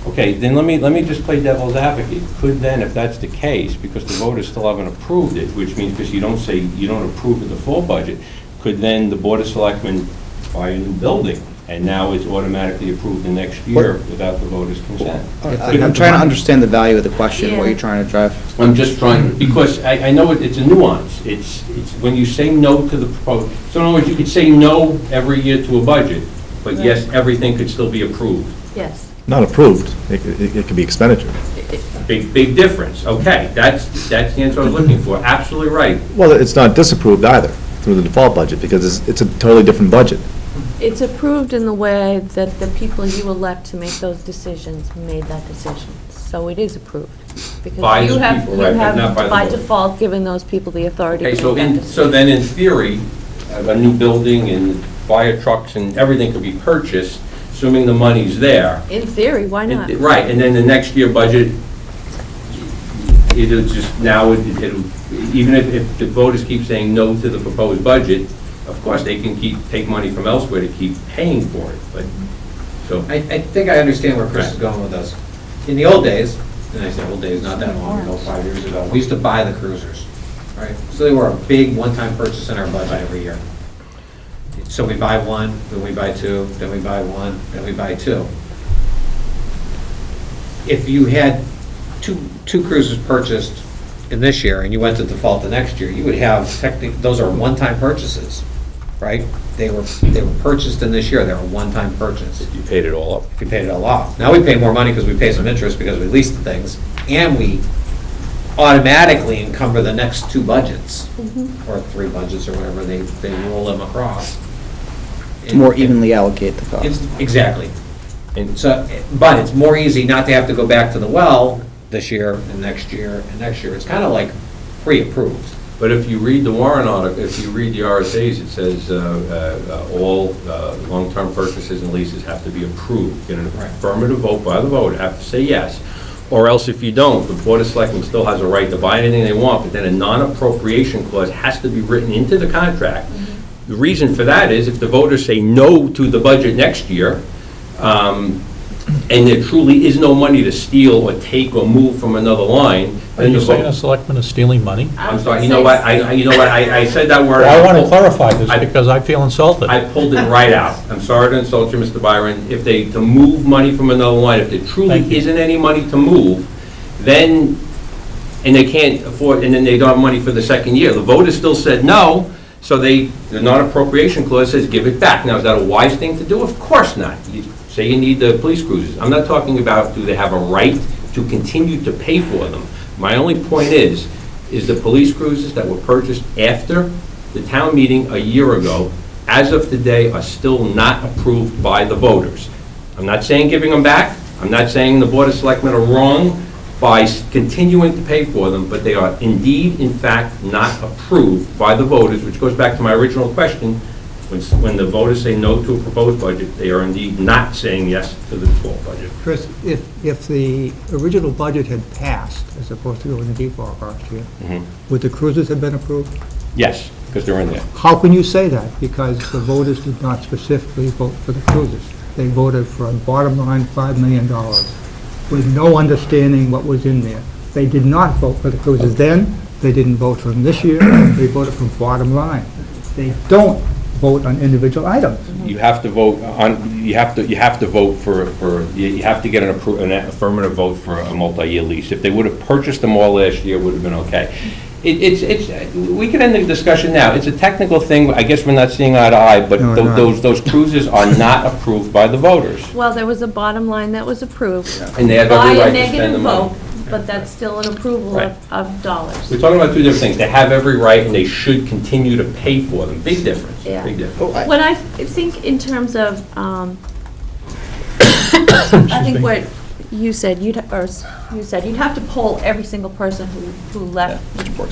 Okay, then let me just play devil's advocate. Could then, if that's the case, because the voters still haven't approved it, which means because you don't approve the default budget, could then the Board of Selectmen buy a new building, and now it's automatically approved the next year without the voters' consent? I'm trying to understand the value of the question, what Yeah. you're trying to drive. I'm just trying, because I know it's a nuance. It's when you say no to the proposal, so in other words, you could say no every year to a budget, but yes, everything could still be approved. Yes. Not approved, it could be expenditure. Big difference. Okay, that's the answer I was looking for. Absolutely right. Well, it's not disapproved either through the default budget, because it's a totally different budget. It's approved in the way that the people you elect to make those decisions made that decision. So it is approved. Because By the you have, people, you right, but have not by the by voters. default given those people the authority Okay, to so make that decision. so then in theory, a new building and fire trucks and everything could be purchased, assuming the money's there. In theory, why not? Right, and then the next year budget, it'll just, now, it'll, even if the voters keep saying no to the proposed budget, of course, they can take money from elsewhere to keep paying for it, but, so. I think I understand where Chris is going with this. In the old days, and I say old days, not that long ago, 5 years ago, we used to buy the cruisers, right? So they were a big one-time purchase in our budget every year. So we buy one, then we buy two, then we buy one, then we buy two. If you had two cruisers purchased in this year and you went to default the next year, you would have technically, those are one-time purchases, right? They were purchased in this year, they're a one-time purchase. You paid it all up. We paid it all off. Now we pay more money because we pay some interest because we leased the things, and we automatically encumber the next two budgets, or three budgets, or whatever, they roll them across. To more evenly allocate the cost. Exactly. And so, but it's more easy not to have to go back to the well this year and next year and next year. It's kind of like pre-approved. But if you read the warrant article, if you read the RSAs, it says all long-term purchases and leases have to be approved. Get an affirmative vote by the voter, have to say yes. Or else if you don't, the Board of Selectmen still has a right to buy anything they want, but then a non-appropriation clause has to be written into the contract. The reason for that is if the voters say no to the budget next year, and there truly is no money to steal or take or move from another line, Are then you the saying a vote. selectman is stealing money? I'm sorry, you know what, I said that word. I want to clarify this I- because I feel insulted. I pulled it right out. I'm sorry to insult you, Mr. Byron. If to move money from another line, if there Thank truly you. isn't any money to move, then, and they can't afford, and then they don't have money for the second year. The voters still said no, so the non-appropriation clause says give it back. Now, is that a wise thing to do? Of course not. You say you need the police cruisers. I'm not talking about do they have a right to continue to pay for them. My only point is the police cruisers that were purchased after the town meeting a year ago, as of today, are still not approved by the voters. I'm not saying giving them back. I'm not saying the Board of Selectmen are wrong by continuing to pay for them, but they are indeed, in fact, not approved by the voters, which goes back to my original question. When the voters say no to a proposed budget, they are indeed not saying yes to the default budget. Chris, if the original budget had passed, as opposed to going to default last year, would the cruisers have been approved? Yes, because they're in there. How can you say that? Because the voters did not specifically vote for the cruisers. They voted for a bottom line $5 million with no understanding what was in there. They did not vote for the cruisers then. They didn't vote for them this year. They voted for bottom line. They don't vote on individual items. You have to vote on, you have to vote you have to get an affirmative vote for a multi-year lease. If they would have purchased them all last year, it would have been okay. We could end the discussion now. It's a technical thing. I guess we're not seeing eye to eye, but No, we're not. those cruises are not approved by the voters. Well, there was a bottom line that was approved And they have every by right a to spend the negative money. vote, but that's still an approval Right. of dollars. We're talking about two different things. They have every right and they should continue to pay for them. Big difference, Yeah. big difference. When I think in terms of, I think what you said, you'd have to poll every single person who left,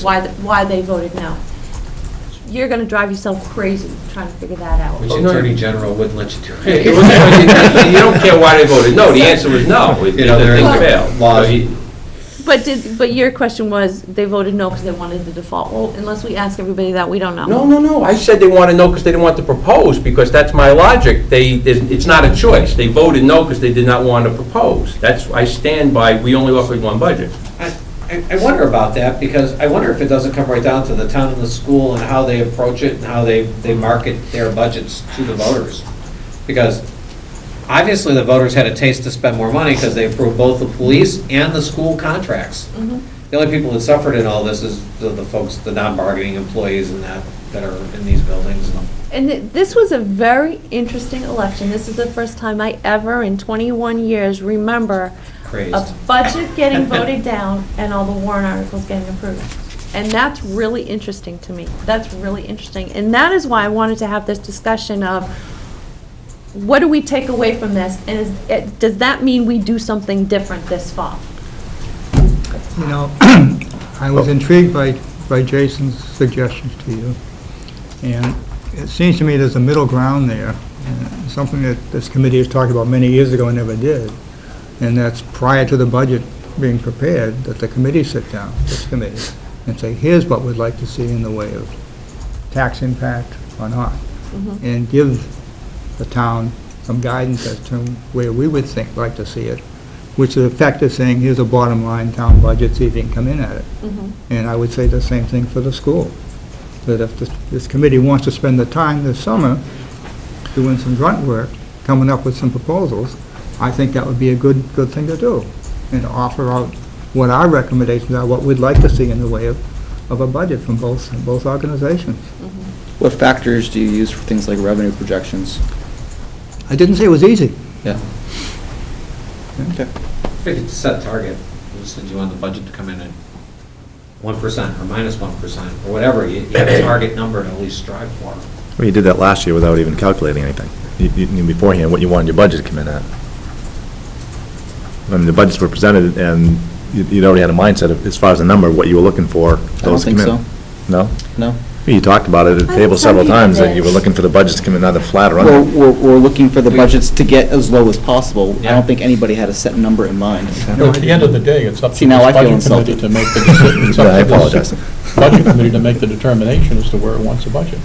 why they voted no. You're gonna drive yourself crazy trying to figure that out. Which Attorney General wouldn't let you do it. You don't care why they voted no. The answer was no. You know, there They are failed. laws. So you- But your question was, they voted no because they wanted the default. Well, unless we ask everybody that, we don't know. No. I said they want to know because they didn't want to propose, because that's my logic. It's not a choice. They voted no because they did not want to propose. I stand by, we only offered one budget. I wonder about that, because I wonder if it doesn't come right down to the town and the school and how they approach it and how they market their budgets to the voters. Because obviously the voters had a taste to spend more money because they approved both the police and the school contracts. The only people that suffered in all this is the folks, the non-bargaining employees and that are in these buildings. And this was a very interesting election. This is the first time I ever, in 21 years, remember Crazed. a budget getting voted down and all the warrant articles getting approved. And that's really interesting to me. That's really interesting. And that is why I wanted to have this discussion of, what do we take away from this? And does that mean we do something different this fall? You know, I was intrigued by Jason's suggestions to you, and it seems to me there's a middle ground there, something that this committee has talked about many years ago and never did, and that's prior to the budget being prepared, that the committee sit down, this committee, and say, here's what we'd like to see in the way of tax impact or not, and give the town some guidance as to where we would like to see it, which is effective saying, here's a bottom line town budget, see if you can come in at it. And I would say the same thing for the school, that if this committee wants to spend the time this summer doing some grunt work, coming up with some proposals, I think that would be a good thing to do, and to offer out what our recommendations are, what we'd like to see in the way of a budget from both organizations. What factors do you use for things like revenue projections? I didn't say it was easy. Yeah. Okay. If you could set a target, you said you want the budget to come in at 1% or -1% or whatever, you have a target number to at least strive for. Well, you did that last year without even calculating anything. You knew beforehand what you wanted your budget to come in at. I mean, the budgets were presented, and you'd already had a mindset of, as far as the number, what you were looking for, I don't those think come in. so. No? No? You talked about it at the I table think some several people times, that did. you were looking for the budgets to come in either flat or Well, under. we're looking for the budgets to get as low as possible. I Yeah. don't think anybody had a set number in mind. At the end of the day, it's up to See, the now I feel budget committee insulted. to make the decision. It's up Yeah, I to the apologize. Budget committee to make the determination as to where it wants the budget.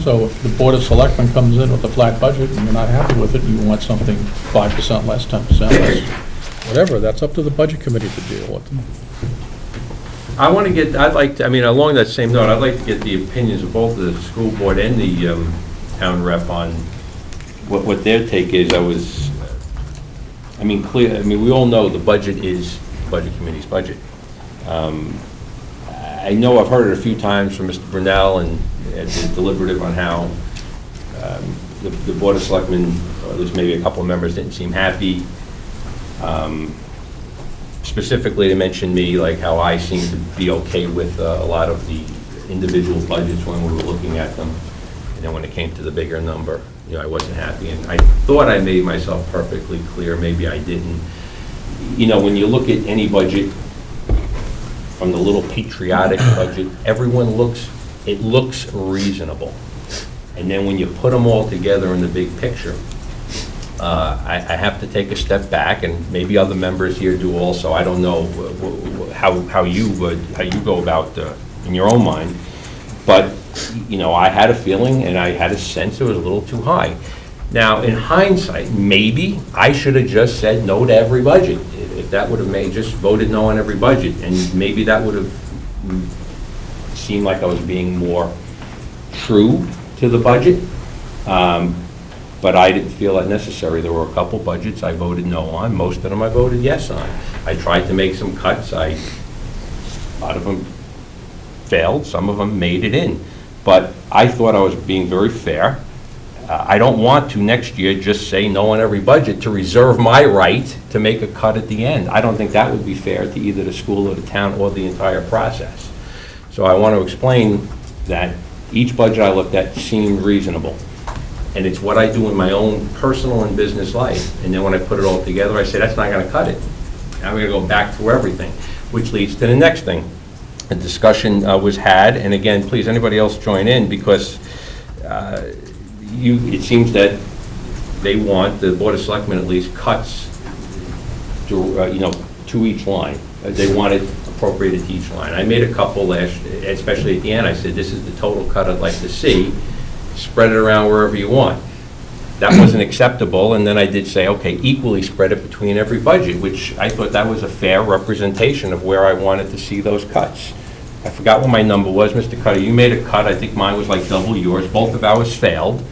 So if the Board of Selectmen comes in with a flat budget and you're not happy with it, and you want something 5% less, 10% less, whatever, that's up to the budget committee to deal with. I want to get, I mean, along that same note, I'd like to get the opinions of both the school board and the town rep on what their take is. I mean, we all know the budget is the budget committee's budget. I know I've heard it a few times from Mr. Brunel and at the deliberative on how the Board of Selectmen, or at least maybe a couple of members, didn't seem happy. Specifically, to mention me, like how I seem to be okay with a lot of the individual budgets when we were looking at them. And then when it came to the bigger number, I wasn't happy. And I thought I made myself perfectly clear, maybe I didn't. When you look at any budget, from the little patriotic budget, everyone looks reasonable. And then when you put them all together in the big picture, I have to take a step back, and maybe other members here do also. I don't know how you go about in your own mind, but I had a feeling and I had a sense it was a little too high. Now, in hindsight, maybe I should have just said no to every budget. If that would have just voted no on every budget, and maybe that would have seemed like I was being more true to the budget. But I didn't feel that necessary. There were a couple budgets I voted no on. Most of them I voted yes on. I tried to make some cuts. A lot of them failed. Some of them made it in. But I thought I was being very fair. I don't want to next year just say no on every budget to reserve my right to make a cut at the end. I don't think that would be fair to either the school or the town or the entire process. So I want to explain that each budget I looked at seemed reasonable. And it's what I do in my own personal and business life. And then when I put it all together, I say, that's not going to cut it. Now we're going to go back through everything, which leads to the next thing. A discussion was had, and again, please, anybody else join in, because it seems that they want, the Board of Selectmen at least, cuts to each line. They want it appropriated to each line. I made a couple especially at the end. I said, this is the total cut I'd like to see. Spread it around wherever you want. That wasn't acceptable, and then I did say, okay, equally spread it between every budget, which I thought that was a fair representation of where I wanted to see those cuts. I forgot what my number was, Mr. Cutter. You made a cut. I think mine was like double yours. Both of ours failed.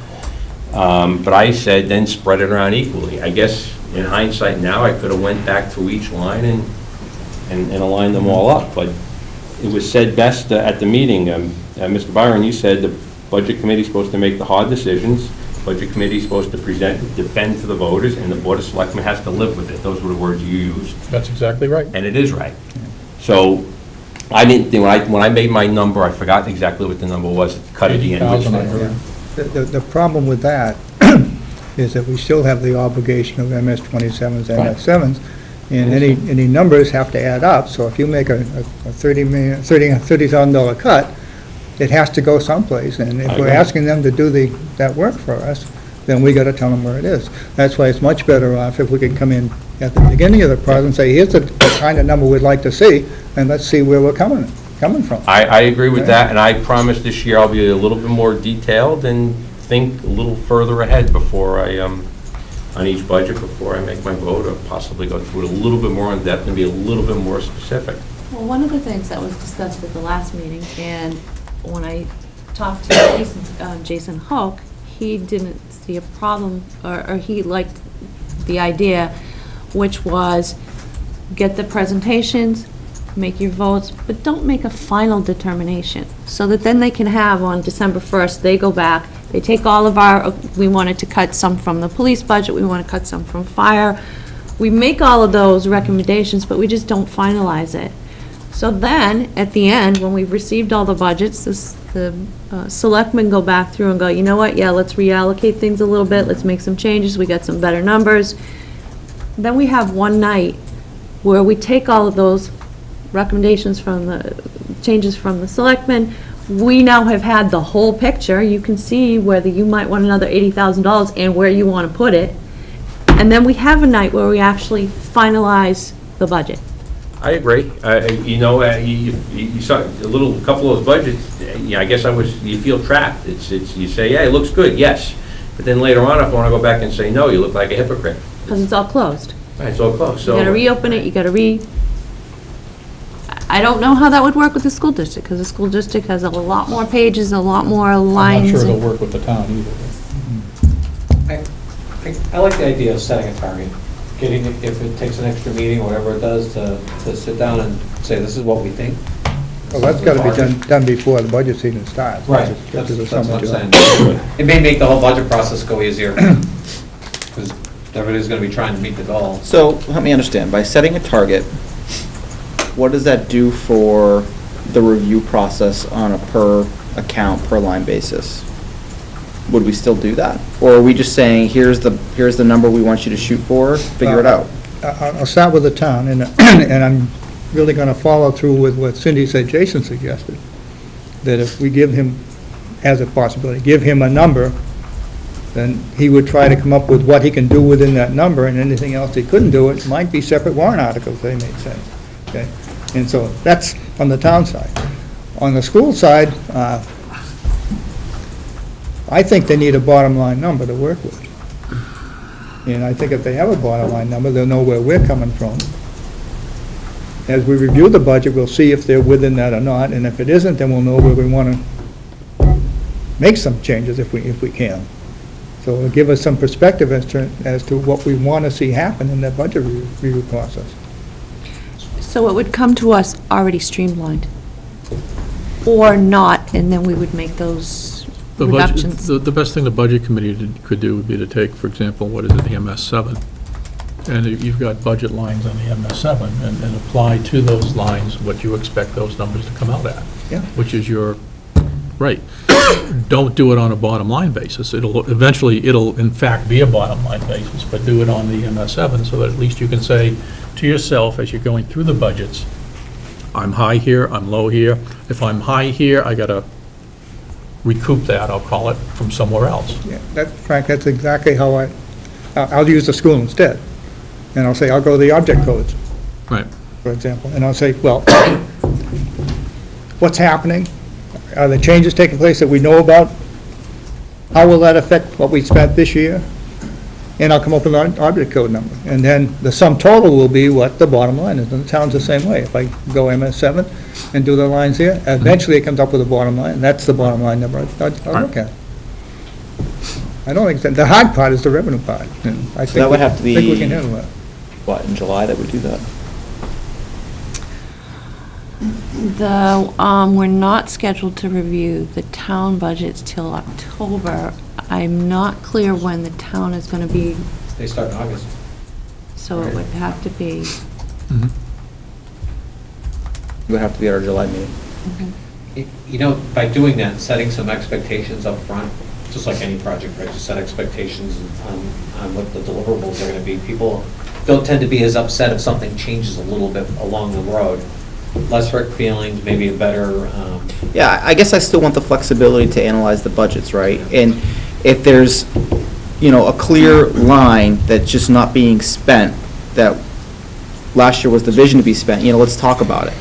But I said, then spread it around equally. I guess in hindsight now, I could have went back through each line and aligned them all up. But it was said best at the meeting. Mr. Byron, you said the Budget Committee's supposed to make the hard decisions. Budget Committee's supposed to defend to the voters, and the Board of Selectmen has to live with it. Those were the words you used. That's exactly right. And it is right. So I didn't think, when I made my number, I forgot exactly what the number was, cut at the end. 80,000, I heard. The problem with that is that we still have the obligation of MS-27s, Right. MS-7s, and any numbers have to add up. So if you make a $30,000 cut, it has to go someplace, and if I we're agree. asking them to do that work for us, then we gotta tell them where it is. That's why it's much better off if we could come in at the beginning of the process and say, here's the kind of number we'd like to see, and let's see where we're coming from. I agree with that, and I promise this year I'll be a little bit more detailed and think a little further ahead before I, on each budget, before I make my vote, or possibly go through it a little bit more in depth and be a little bit more specific. Well, one of the things that was discussed at the last meeting, and when I talked to Jason Hoke, he didn't see a problem, or he liked the idea, which was get the presentations, make your votes, but don't make a final determination, so that then they can have on December 1st, they go back, they take all of we wanted to cut some from the police budget, we want to cut some from fire. We make all of those recommendations, but we just don't finalize it. So then, at the end, when we've received all the budgets, the selectmen go back through and go, you know what, yeah, let's reallocate things a little bit, let's make some changes, we got some better numbers. Then we have one night where we take all of those recommendations from changes from the selectmen, we now have had the whole picture. You can see whether you might want another $80,000 and where you want to put it. And then we have a night where we actually finalize the budget. I agree. You know, you saw a couple of those budgets, yeah, I guess you feel trapped. You say, yeah, it looks good, yes. But then later on, if I want to go back and say, no, you look like a hypocrite. Because it's all closed. Right, it's all close, You so. gotta reopen it, you gotta I don't know how that would work with the school district, because the school district has a lot more pages, a lot more I'm lines. not sure it'll and- work with the town either. I like the idea of setting a target, getting, if it takes an extra meeting, or whatever it does, to sit down and say, this is what we think. Well, that's got to be done before the budget season starts. Right, This that's is a what summer I'm job. saying. It may make the whole budget process go easier, because everybody's gonna be trying to meet the goal. So, help me understand, by setting a target, what does that do for the review process on a per account, per line basis? Would we still do that? Or are we just saying, here's the number we want you to shoot for, figure it out? I'll start with the town, and and I'm really going to follow through with what Cindy said Jason suggested, that if we give him, as a possibility, give him a number, then he would try to come up with what he can do within that number, and anything else he couldn't do, it might be separate warrant articles, they make sense, okay? And so that's on the town side. On the school side, I think they need a bottom line number to work with. And I think if they have a bottom line number, they'll know where we're coming from. As we review the budget, we'll see if they're within that or not, and if it isn't, then we'll know where we want to make some changes if we can. So it'll give us some perspective as to what we want to see happen in that budget review process. So it would come to us already streamlined, or not, and then we would make those The budget, reductions. the best thing the budget committee could do would be to take, for example, what is it, the MS7, and if you've got budget lines on the MS7, and apply to those lines what you expect those numbers to come out at. Yeah. Which is your, right. Don't do it on a bottom line basis. Eventually, it'll in fact be a bottom line basis, but do it on the MS7 so that at least you can say to yourself as you're going through the budgets, I'm high here, I'm low here. If I'm high here, I gotta recoup that, I'll call it, from somewhere else. Yeah, Frank, that's exactly how I'll use the school instead. And I'll say, I'll go to the object codes, Right. for example, and I'll say, well, what's happening? Are there changes taking place that we know about? How will that affect what we spent this year? And I'll come up with an object code number. And then the sum total will be what the bottom line is. And the town's the same way. If I go MS7 and do the lines here, eventually it comes up with a bottom line. That's the bottom line number I'll look at. I don't think, the hard part is the revenue part. And I think that would have to I think we be- can handle that. What, in July that we do that? We're not scheduled to review the town budgets till October. I'm not clear when the town is gonna be, They start in August. so it would have to be, Mhm. It would have to be at our July meeting. You know, by doing that, setting some expectations up front, just like any project, right, just set expectations on what the deliverables are gonna be. People don't tend to be as upset if something changes a little bit along the road. Less hurt feelings, maybe a better, Yeah, I guess I still want the flexibility to analyze the budgets, right? And if there's, a clear line that's just not being spent, that last year was the vision to be spent, let's talk about it,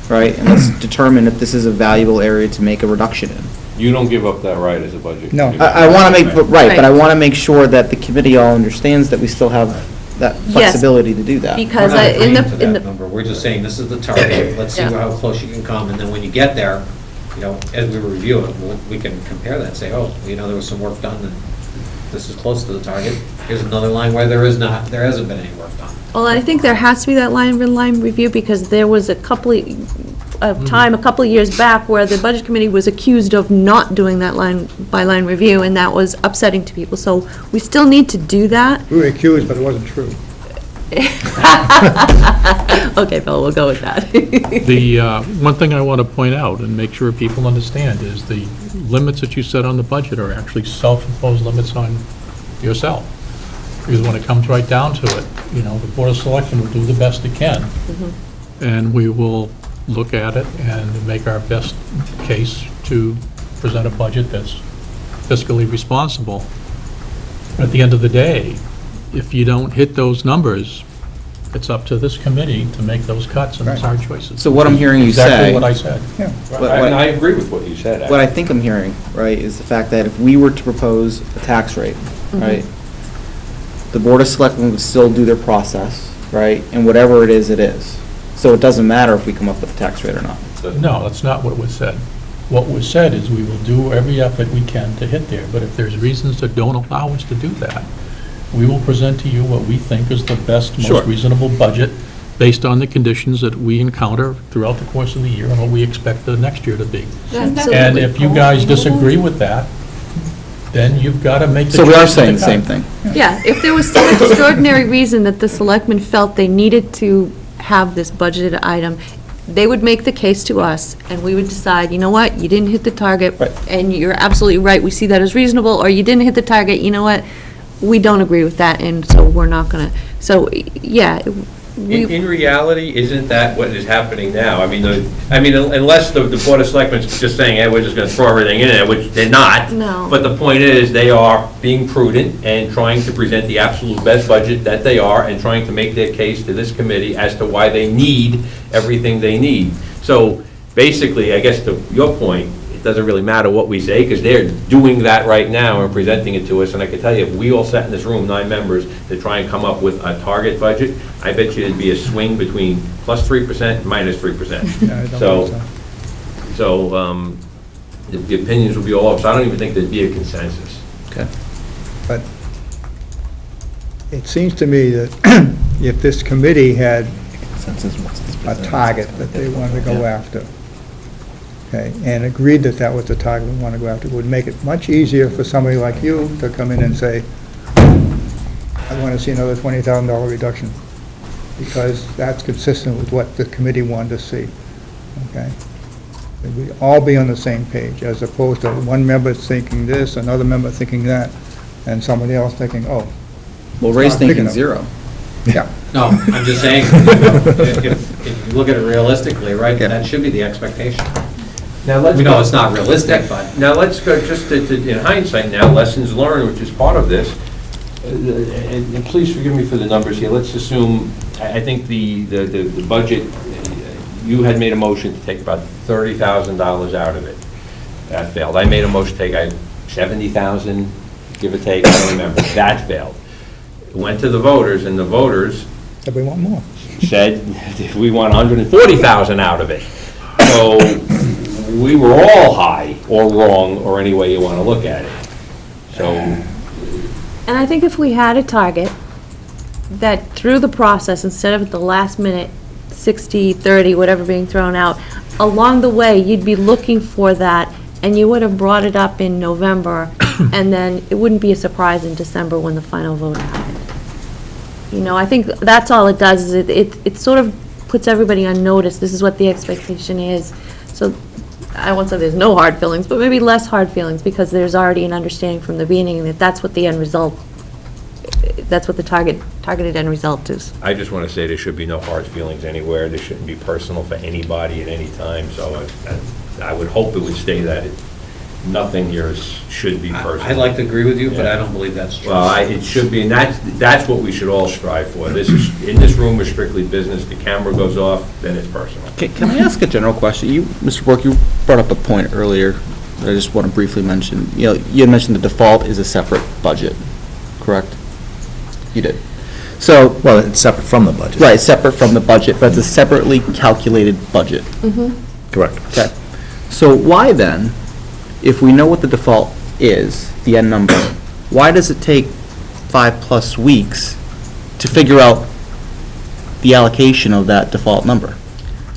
right? And let's determine if this is a valuable area to make a reduction in. You don't give up that right as a budget. No. I want to make, right, but I Right. want to make sure that the committee all understands that we still have that flexibility to do that. we're because not in agreeing to the, that number. We're just saying, this is the target, let's see Yeah. how close you can come, and then when you get there, as we review it, we can compare that, and say, oh, there was some work done, and this is close to the target. Here's another line where there hasn't been any work done. well, I think there has to be that line review, because there was a couple of time, a couple of years back, where the budget committee was accused of not doing that line-by-line review, and that was upsetting to people, so we still need to do that. We were accused, but it wasn't true. Okay, Bill, we'll go with that. The one thing I want to point out and make sure people understand is the limits that you set on the budget are actually self-imposed limits on yourself. Because when it comes right down to it, the Board of Selectmen will do the best it can. And we will look at it and make our best case to present a budget that's fiscally responsible. At the end of the day, if you don't hit those numbers, it's up to this committee to make those cuts, and it's our choices. So what I'm hearing you Exactly say- what I said. And I agree with what you said. What I think I'm hearing, right, is the fact that if we were to propose a tax rate, right, the Board of Selectmen would still do their process, right, and whatever it is, it is. So it doesn't matter if we come up with a tax rate or not. No, that's not what was said. What was said is we will do every effort we can to hit there, but if there's reasons that don't allow us to do that, we will present to you what we think is the best, Sure. most reasonable budget based on the conditions that we encounter throughout the course of the year and what we expect the next year to be. And if you guys disagree with that, then you've got to make the So we are choice to saying the cut. same thing. Yeah, if there was some extraordinary reason that the selectmen felt they needed to have this budgeted item, they would make the case to us, and we would decide, you know what, you didn't hit the target, Right. and you're absolutely right, we see that as reasonable, or you didn't hit the target, you know what, we don't agree with that, and so we're not gonna, so, yeah, In reality, isn't that what is happening now? I mean, unless the Board of Selectmen's just saying, hey, we're just gonna throw everything in there, which they're not. No. But the point is, they are being prudent and trying to present the absolute best budget that they are, and trying to make their case to this committee as to why they need everything they need. So, basically, I guess to your point, it doesn't really matter what we say, because they're doing that right now and presenting it to us, and I can tell you, if we all sat in this room, 9 members, to try and come up with a target budget, I bet you it'd be a swing between plus 3% and minus 3%. Yeah, I don't So, think the opinions would be all up, so I don't even think there'd be a consensus. Okay. But it seems to me that if this committee had a target that they wanted to go after, okay, and agreed that that was the target we want to go after, it would make it much easier for somebody like you to come in and say, I want to see another $20,000 reduction, because that's consistent with what the committee wanted to see, okay? And we all be on the same page, as opposed to one member thinking this, another member thinking that, and somebody else thinking, oh, Well, Ray's Not big thinking enough. 0. yeah. No, I'm just saying, if you look at it realistically, right, Yeah. that should be the expectation. Now, let's We know it's not realistic, but. Now, let's go, just in hindsight now, lessons learned, which is part of this, and please forgive me for the numbers here, let's assume, I think the budget, you had made a motion to take about $30,000 out of it. That failed. I made a motion to take 70,000, give or take, I don't remember. That failed. Went to the voters, and the voters But we want more. said, we want 140,000 out of it. So, we were all high, or wrong, or any way you want to look at it. So, And I think if we had a target, that through the process, instead of at the last minute, 60, 30, whatever being thrown out, along the way, you'd be looking for that, and you would have brought it up in November, and then it wouldn't be a surprise in December when the final vote happened. You know, I think that's all it does, is it sort of puts everybody on notice, this is what the expectation is. So, I won't say there's no hard feelings, but maybe less hard feelings, because there's already an understanding from the beginning that that's what the end result, that's what the targeted end result is. I just want to say there should be no hard feelings anywhere. There shouldn't be personal for anybody at any time, so I would hope it would stay that nothing here should be personal. I'd like to agree with you, but I don't believe that's true. Well, it should be, and that's what we should all strive for. This is, in this room is strictly business. The camera goes off, then it's personal. Can I ask a general question? You, Mr. Bork, you brought up a point earlier that I just want to briefly mention. You know, you had mentioned the default is a separate budget, correct? You did. So, Well, it's separate from the budget. right, separate from the budget, but it's a separately calculated budget. Correct. Okay. So why then, if we know what the default is, the end number, why does it take 5+ weeks to figure out the allocation of that default number?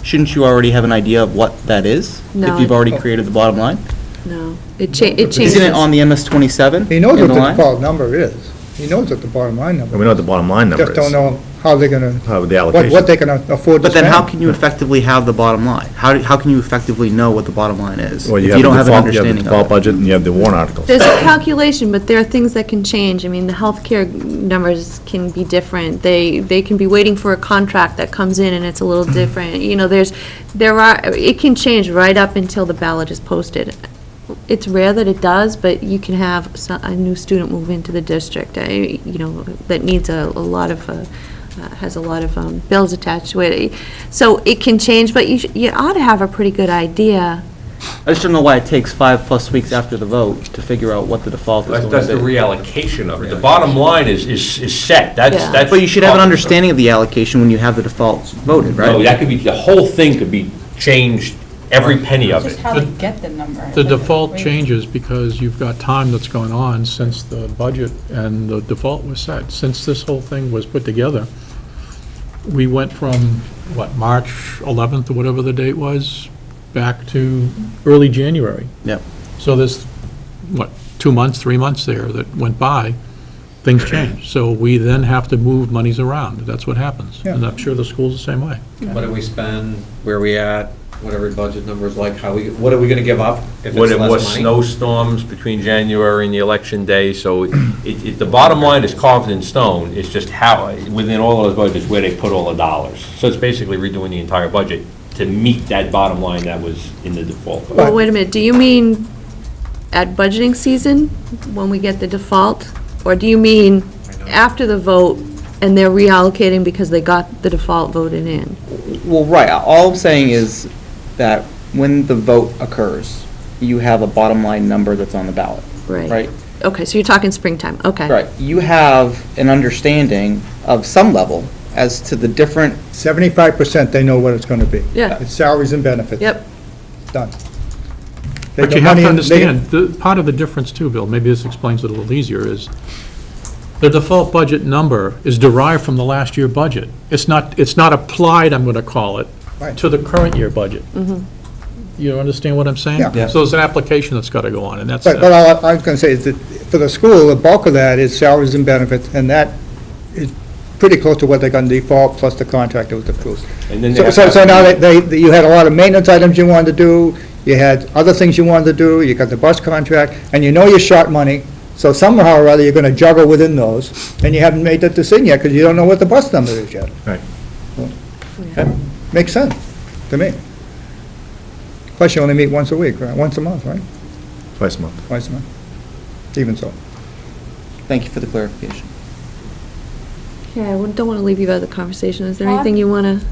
Shouldn't you already have an idea of what that is? No, If you've already created the bottom line? No, it changes. Isn't it on the MS-27? He knows in what the the line? default number is. He knows what the bottom line number is. And we know what the bottom line number is. Just don't know how they're gonna, How the allocation. what they're gonna afford to But then spend. how can you effectively have the bottom line? How can you effectively know what the bottom line is? Well, If you you have the don't have an default, you have the understanding default of it? budget, and you have the warrant articles. There's a calculation, but there are things that can change. I mean, the healthcare numbers can be different. They can be waiting for a contract that comes in and it's a little different. You know, it can change right up until the ballot is posted. It's rare that it does, but you can have a new student move into the district, that needs a lot of, has a lot of bills attached to it. So it can change, but you ought to have a pretty good idea. I just don't know why it takes 5+ weeks after the vote to figure out what the default is going to be. That's the reallocation of it. The bottom line is set. Yeah. That's. But you should have an understanding of the allocation when you have the defaults voted, right? No, that could be, the whole thing could be changed, every penny of Just it. how to get the number. The Like, default wait. changes because you've got time that's gone on since the budget and the default was set. Since this whole thing was put together, we went from, March 11th or whatever the date was, back to early January. Yep. So there's, 2 months, 3 months there that went by, things changed. So we then have to move monies around. That's what happens. Yeah. And I'm sure the school's the same way. What do we spend, where we at, what every budget number is like, what are we gonna give up if Were it's there more less money? snowstorms between January and the election day? So the bottom line is carved in stone. It's just how, within all those budgets, where they put all the dollars. So it's basically redoing the entire budget to meet that bottom line that was in the default. Well, wait a minute, do you mean at budgeting season, when we get the default? Or do you mean after the vote, and they're reallocating because they got the default voted in? Well, right, all I'm saying is that when the vote occurs, you have a bottom line number that's on the ballot, right? Okay, so you're talking springtime, okay. Right, you have an understanding of some level as to the different, 75% they know what it's gonna be. Yeah. It's salaries and benefits. Yep, Done. They But got you have money to in- they- understand, part of the difference too, Bill, maybe this explains it a little easier, is the default budget number is derived from the last year budget. It's not applied, I'm going to call it, Right. to the current year budget. You understand what I'm saying? Yeah. Yeah. So there's an application that's got to go on, and that's But it. but all I was gonna say is that for the school, the bulk of that is salaries and benefits, and that is pretty close to what they got in default, plus the contract that was approved. And then they So have so to- so now you had a lot of maintenance items you wanted to do, you had other things you wanted to do, you got the bus contract, and you know you're short money, so somehow or other, you're gonna juggle within those, and you haven't made that decision yet, because you don't know what the bus number is yet. Right. Makes sense to me. Plus, you only meet once a week, right? Once a month, right? Twice a month. Twice a month. Even so. thank you for the clarification. yeah, I don't want to leave you out of the conversation. Is there Todd? anything you want to?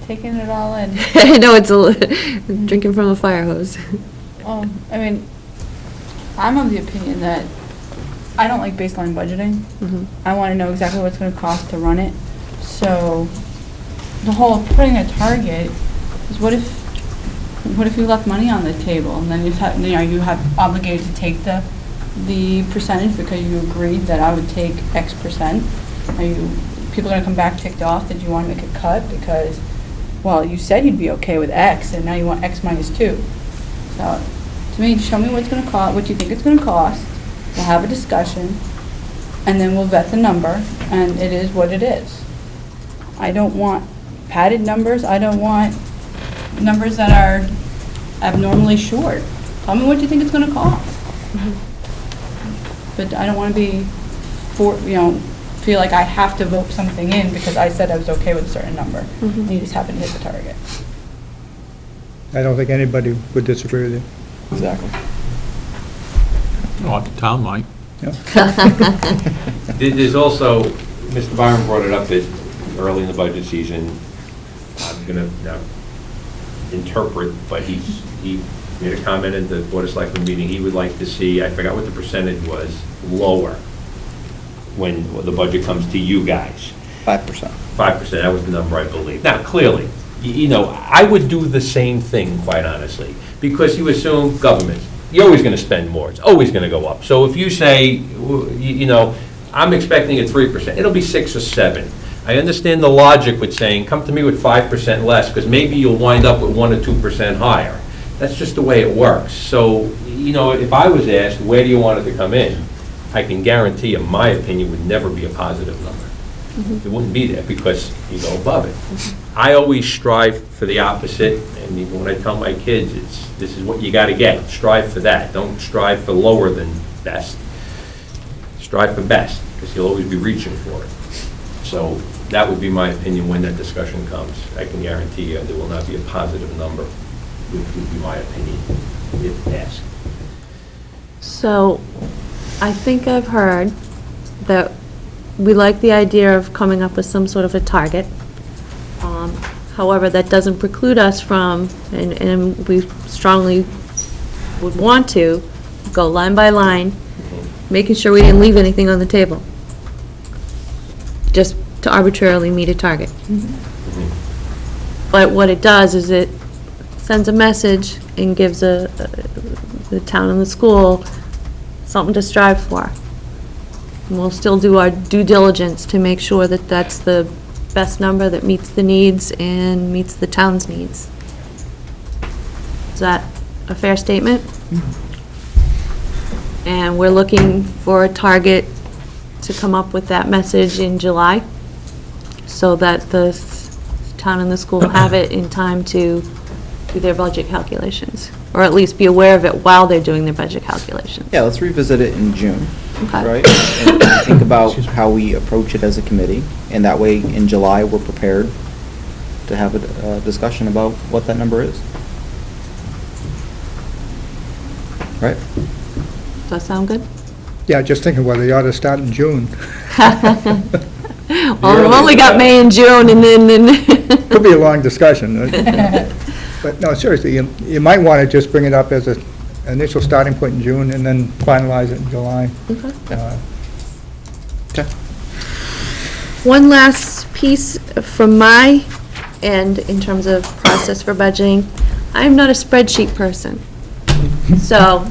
Taking it all in. I know it's drinking from a fire hose. I mean, I'm of the opinion that I don't like baseline budgeting. I want to know exactly what it's going to cost to run it. So the whole putting a target is what if you left money on the table and then you have obligated to take the percentage because you agreed that I would take X percent? People going to come back ticked off that you want to make a cut because, well, you said you'd be okay with X and now you want X minus 2. So to me, show me what it's going to cost, what you think it's going to cost. We'll have a discussion, and then we'll vet the number, and it is what it is. I don't want padded numbers. I don't want numbers that are abnormally short. Tell me what you think it's going to cost. But I don't want to be feel like I have to vote something in because I said I was okay with a certain number, and you just happen to hit the target. I don't think anybody would disagree with you. Exactly. Oh, the town might. There's also, Mr. Byron brought it up that early in the budget season, I'm going to now interpret, but he made a comment at the Board of Selectmen meeting, he would like to see, I forgot what the percentage was, lower when the budget comes to you guys. 5%. 5%, that was the number, I believe. Now, clearly, I would do the same thing, quite honestly, because you assume government, you're always going to spend more. It's always going to go up. So if you say, I'm expecting at 3%, it'll be 6 or 7. I understand the logic with saying, come to me with 5% less, because maybe you'll wind up with 1 or 2% higher. That's just the way it works. So, if I was asked, where do you want it to come in? I can guarantee you, my opinion would never be a positive number. It wouldn't be there because you go above it. I always strive for the opposite, and even when I tell my kids, this is what you got to get. Strive for that. Don't strive for lower than best. Strive for best, because you'll always be reaching for it. So that would be my opinion when that discussion comes. I can guarantee you there will not be a positive number, which would be my opinion if asked. So, I think I've heard that we like the idea of coming up with some sort of a target. However, that doesn't preclude us from, and we strongly would want to, go line by line, making sure we didn't leave anything on the table. Just to arbitrarily meet a target. But what it does is it sends a message and gives the town and the school something to strive for. And we'll still do our due diligence to make sure that that's the best number that meets the needs and meets the town's needs. Is that a fair statement? And we're looking for a target to come up with that message in July, so that the town and the school have it in time to do their budget calculations, or at least be aware of it while they're doing their budget calculations. Yeah, let's revisit it in June, Okay. right? And think about how we approach it as a committee, and that way, in July, we're prepared to have a discussion about what that number is. Right? Does that sound good? Yeah, just thinking whether you ought to start in June. Well, we've only got May and June, and then. Could be a long discussion. But no, seriously, you might want to just bring it up as an initial starting point in June and then finalize it in July. Okay. One last piece from my end in terms of process for budgeting. I'm not a spreadsheet person. So,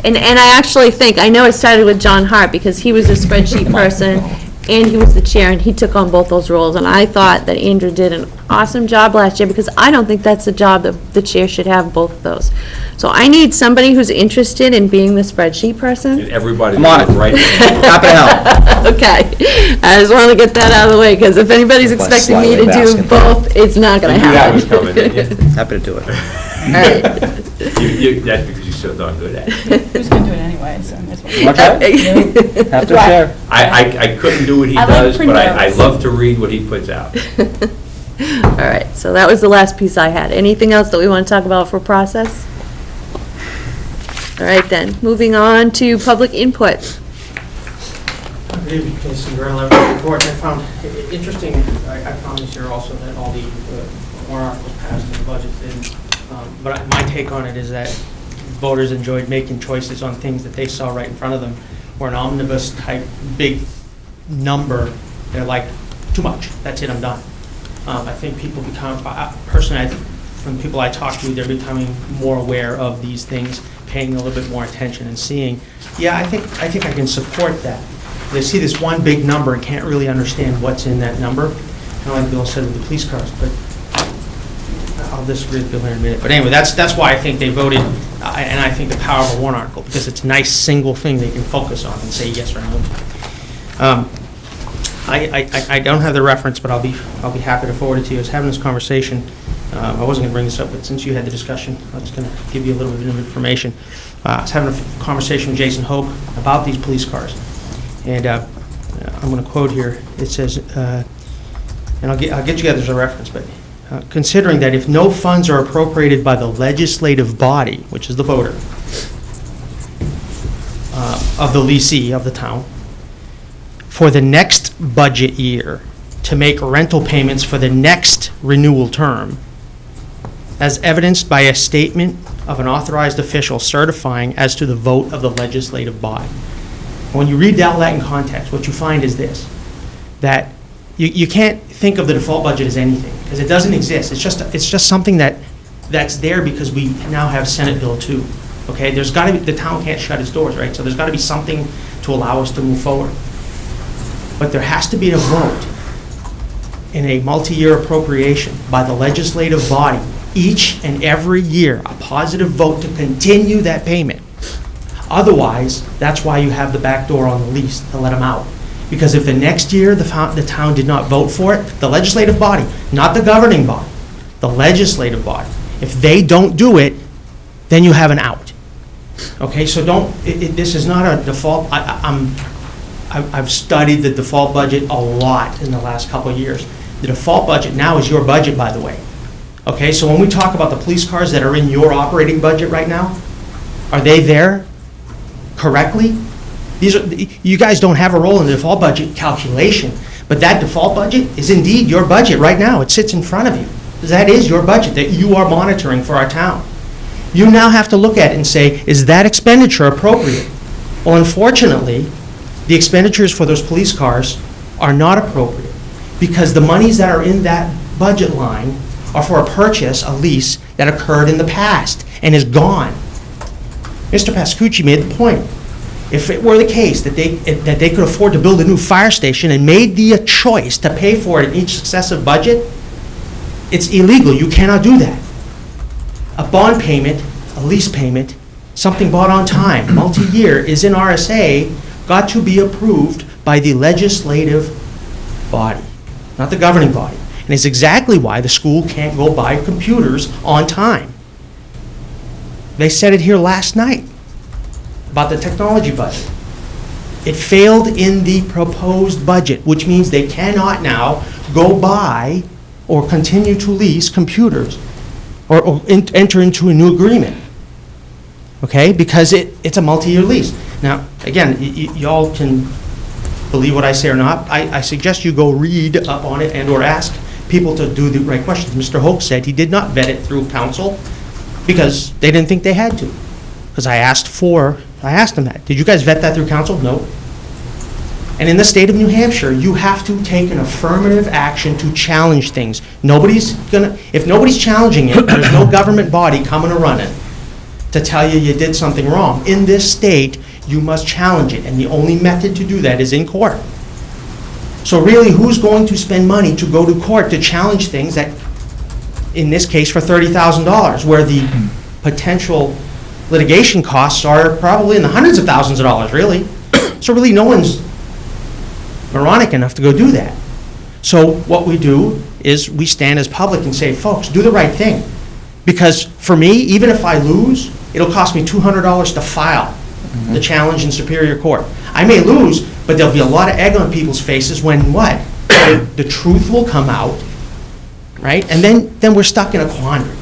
and I actually think, I know it started with John Hart because he was a spreadsheet person and he was the chair and he took on both those roles. And I thought that Andrew did an awesome job last year because I don't think that's the job that the chair should have, both of those. So I need somebody who's interested in being the spreadsheet person. And everybody's I'm on it. right. Happy to help. Okay, I just want to get that out of the way, because if anybody's Like expecting me to slightly do basket. both, it's not going to You knew that was happen. coming, didn't you? Happy to do it. That's because you're so darn good at it. Who's gonna do it anyway, so that's what. Okay. Have to share. I couldn't do what he I like does, but I printouts. love to read what he puts out. All right, so that was the last piece I had. Anything else that we want to talk about for process? All right then, moving on to public input. Good evening, Jason Gurley, report. I found it interesting, I found this year also that all the warrant articles passed and the budget didn't. But my take on it is that voters enjoyed making choices on things that they saw right in front of them, or an omnibus type big number, they're like, too much, that's it, I'm done. I think people become, personally, from people I talk to, they're becoming more aware of these things, paying a little bit more attention and seeing, yeah, I think I can support that. They see this one big number and can't really understand what's in that number. Kind of like Bill said with the police cars, but I'll disagree with Bill here in a minute. But anyway, that's why I think they voted, and I think the power of a warrant article, because it's a nice single thing they can focus on and say yes or no. I don't have the reference, but I'll be happy to forward it to you. I was having this conversation. I wasn't going to bring this up, but since you had the discussion, I was going to give you a little bit of information. I was having a conversation with Jason Hope about these police cars. And I'm going to quote here. It says, and I'll get you guys as a reference, but considering that if no funds are appropriated by the legislative body, which is the voter, of the leasee of the town, for the next budget year to make rental payments for the next renewal term, as evidenced by a statement of an authorized official certifying as to the vote of the legislative body. When you read all that in context, what you find is this, that you can't think of the default budget as anything, because it doesn't exist. It's just something that's there because we now have Senate Bill 2. Okay, there's got to be, the town can't shut its doors, right? So there's got to be something to allow us to move forward. But there has to be a vote in a multi-year appropriation by the legislative body each and every year, a positive vote to continue that payment. Otherwise, that's why you have the back door on the lease, to let them out. Because if the next year the town did not vote for it, the legislative body, not the governing body, the legislative body, if they don't do it, then you have an out. Okay, so this is not a default. I've studied the default budget a lot in the last couple of years. The default budget now is your budget, by the way. Okay, so when we talk about the police cars that are in your operating budget right now, are they there correctly, you guys don't have a role in the default budget calculation, but that default budget is indeed your budget right now. It sits in front of you. That is your budget that you are monitoring for our town. You now have to look at it and say, is that expenditure appropriate? Well, unfortunately, the expenditures for those police cars are not appropriate because the monies that are in that budget line are for a purchase, a lease, that occurred in the past and is gone. Mr. Pascucci made the point. If it were the case that they could afford to build a new fire station and made the choice to pay for it in each successive budget, it's illegal. You cannot do that. A bond payment, a lease payment, something bought on time, multi-year, is in RSA, got to be approved by the legislative body, not the governing body. And it's exactly why the school can't go buy computers on time. They said it here last night about the technology budget. It failed in the proposed budget, which means they cannot now go buy or continue to lease computers or enter into a new agreement, okay? Because it's a multi-year lease. Now, again, y'all can believe what I say or not. I suggest you go read up on it and or ask people to do the right questions. Mr. Hoke said he did not vet it through council because they didn't think they had to. Because I asked him that. Did you guys vet that through council? No. And in the state of New Hampshire, you have to take an affirmative action to challenge things. If nobody's challenging it, there's no government body coming or running to tell you did something wrong. In this state, you must challenge it, and the only method to do that is in court. So really, who's going to spend money to go to court to challenge things that, in this case, for $30,000, where the potential litigation costs are probably in the hundreds of thousands of dollars, really. So really, no one's moronic enough to go do that. So what we do is we stand as public and say, folks, do the right thing. Because for me, even if I lose, it'll cost me $200 to file the challenge in Superior Court. I may lose, but there'll be a lot of egg on people's faces when what? The truth will come out, right? And then we're stuck in a quandary.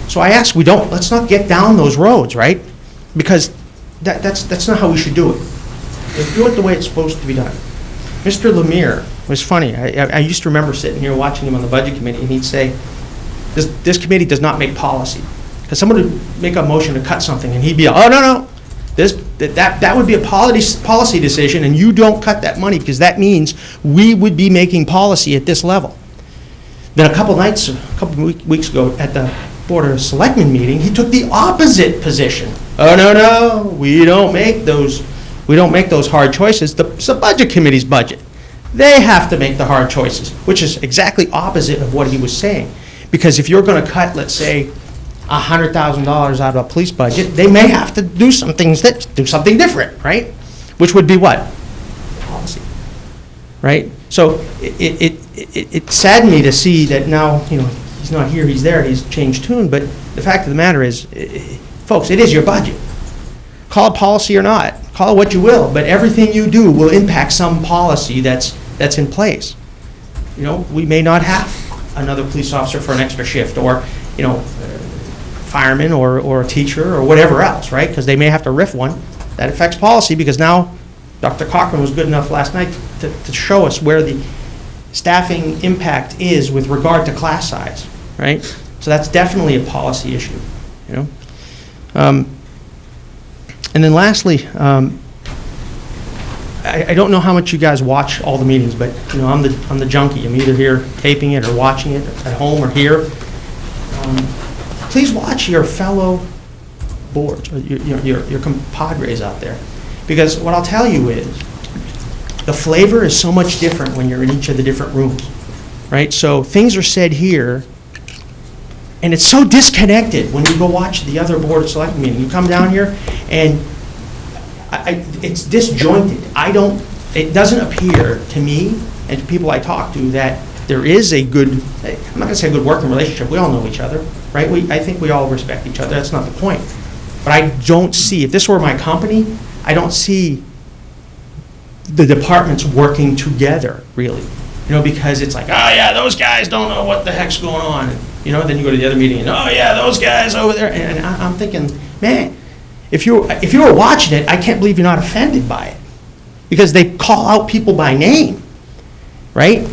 So I ask, let's not get down those roads, right? Because that's not how we should do it. Let's do it the way it's supposed to be done. Mr. Lemire was funny. I used to remember sitting here watching him on the budget committee, and he'd say, this committee does not make policy. Because someone would make a motion to cut something, and he'd be, oh, no. That would be a policy decision, and you don't cut that money, because that means we would be making policy at this level. Then a couple weeks ago at the Board of Selectmen meeting, he took the opposite position. Oh, no, we don't make those hard choices. It's the budget committee's budget. They have to make the hard choices, which is exactly opposite of what he was saying. Because if you're going to cut, let's say, $100,000 out of a police budget, they may have to do something different, right? Which would be what? Policy, right? So it saddened me to see that now, he's not here, he's there, he's changed tune, but the fact of the matter is, folks, it is your budget. Call it policy or not, call it what you will, but everything you do will impact some policy that's in place. We may not have another police officer for an extra shift, or, fireman or a teacher or whatever else, right? Because they may have to riff one. That affects policy, because now Dr. Cochran was good enough last night to show us where the staffing impact is with regard to class size, right? So that's definitely a policy issue, And then lastly, I don't know how much you guys watch all the meetings, but I'm the junkie. I'm either here taping it or watching it at home or here. Please watch your fellow boards, or your compadres out there, because what I'll tell you is the flavor is so much different when you're in each of the different rooms, right? So things are said here, and it's so disconnected when you go watch the other board of select meeting. You come down here, and it's disjointed. It doesn't appear to me and to people I talk to that there is a good, I'm not going to say a good working relationship. We all know each other, right? I think we all respect each other. That's not the point. But I don't see, if this were my company, I don't see the departments working together, really. Because it's like, oh yeah, those guys don't know what the heck's going on. Then you go to the other meeting and, oh yeah, those guys over there. And I'm thinking, man, if you were watching it, I can't believe you're not offended by it. Because they call out people by name, right?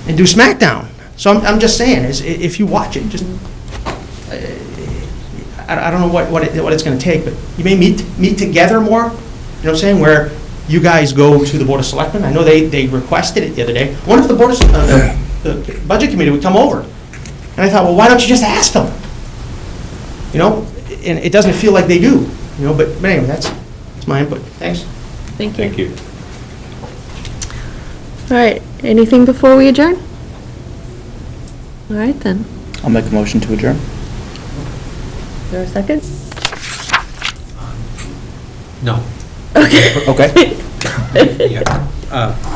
And do SmackDown. So I'm just saying, if you watch it, just, I don't know what it's gonna take, but you may meet together more, you know what I'm saying, where you guys go to the Board of Selectmen. I know they requested it the other day. I wonder if the Budget Committee would come over. And I thought, well, why don't you just ask them? You know, and it doesn't feel like they do, you know, but anyway, that's my input. Thanks. Thank you. Thank you. All right, anything before we adjourn? All right, then. I'll make a motion to adjourn. Is there a second? No. Okay.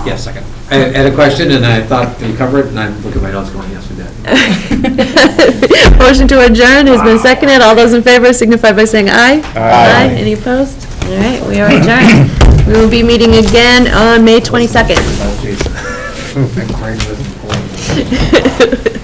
Yeah, second. I had a question, and I thought we covered it, and I'm looking at my notes going, yes, we did. Motion to adjourn has been seconded. All those in favor signify by saying aye. Aye. Any opposed? All right, we are adjourned. We will be meeting again on May 22nd. My brain wasn't pulling.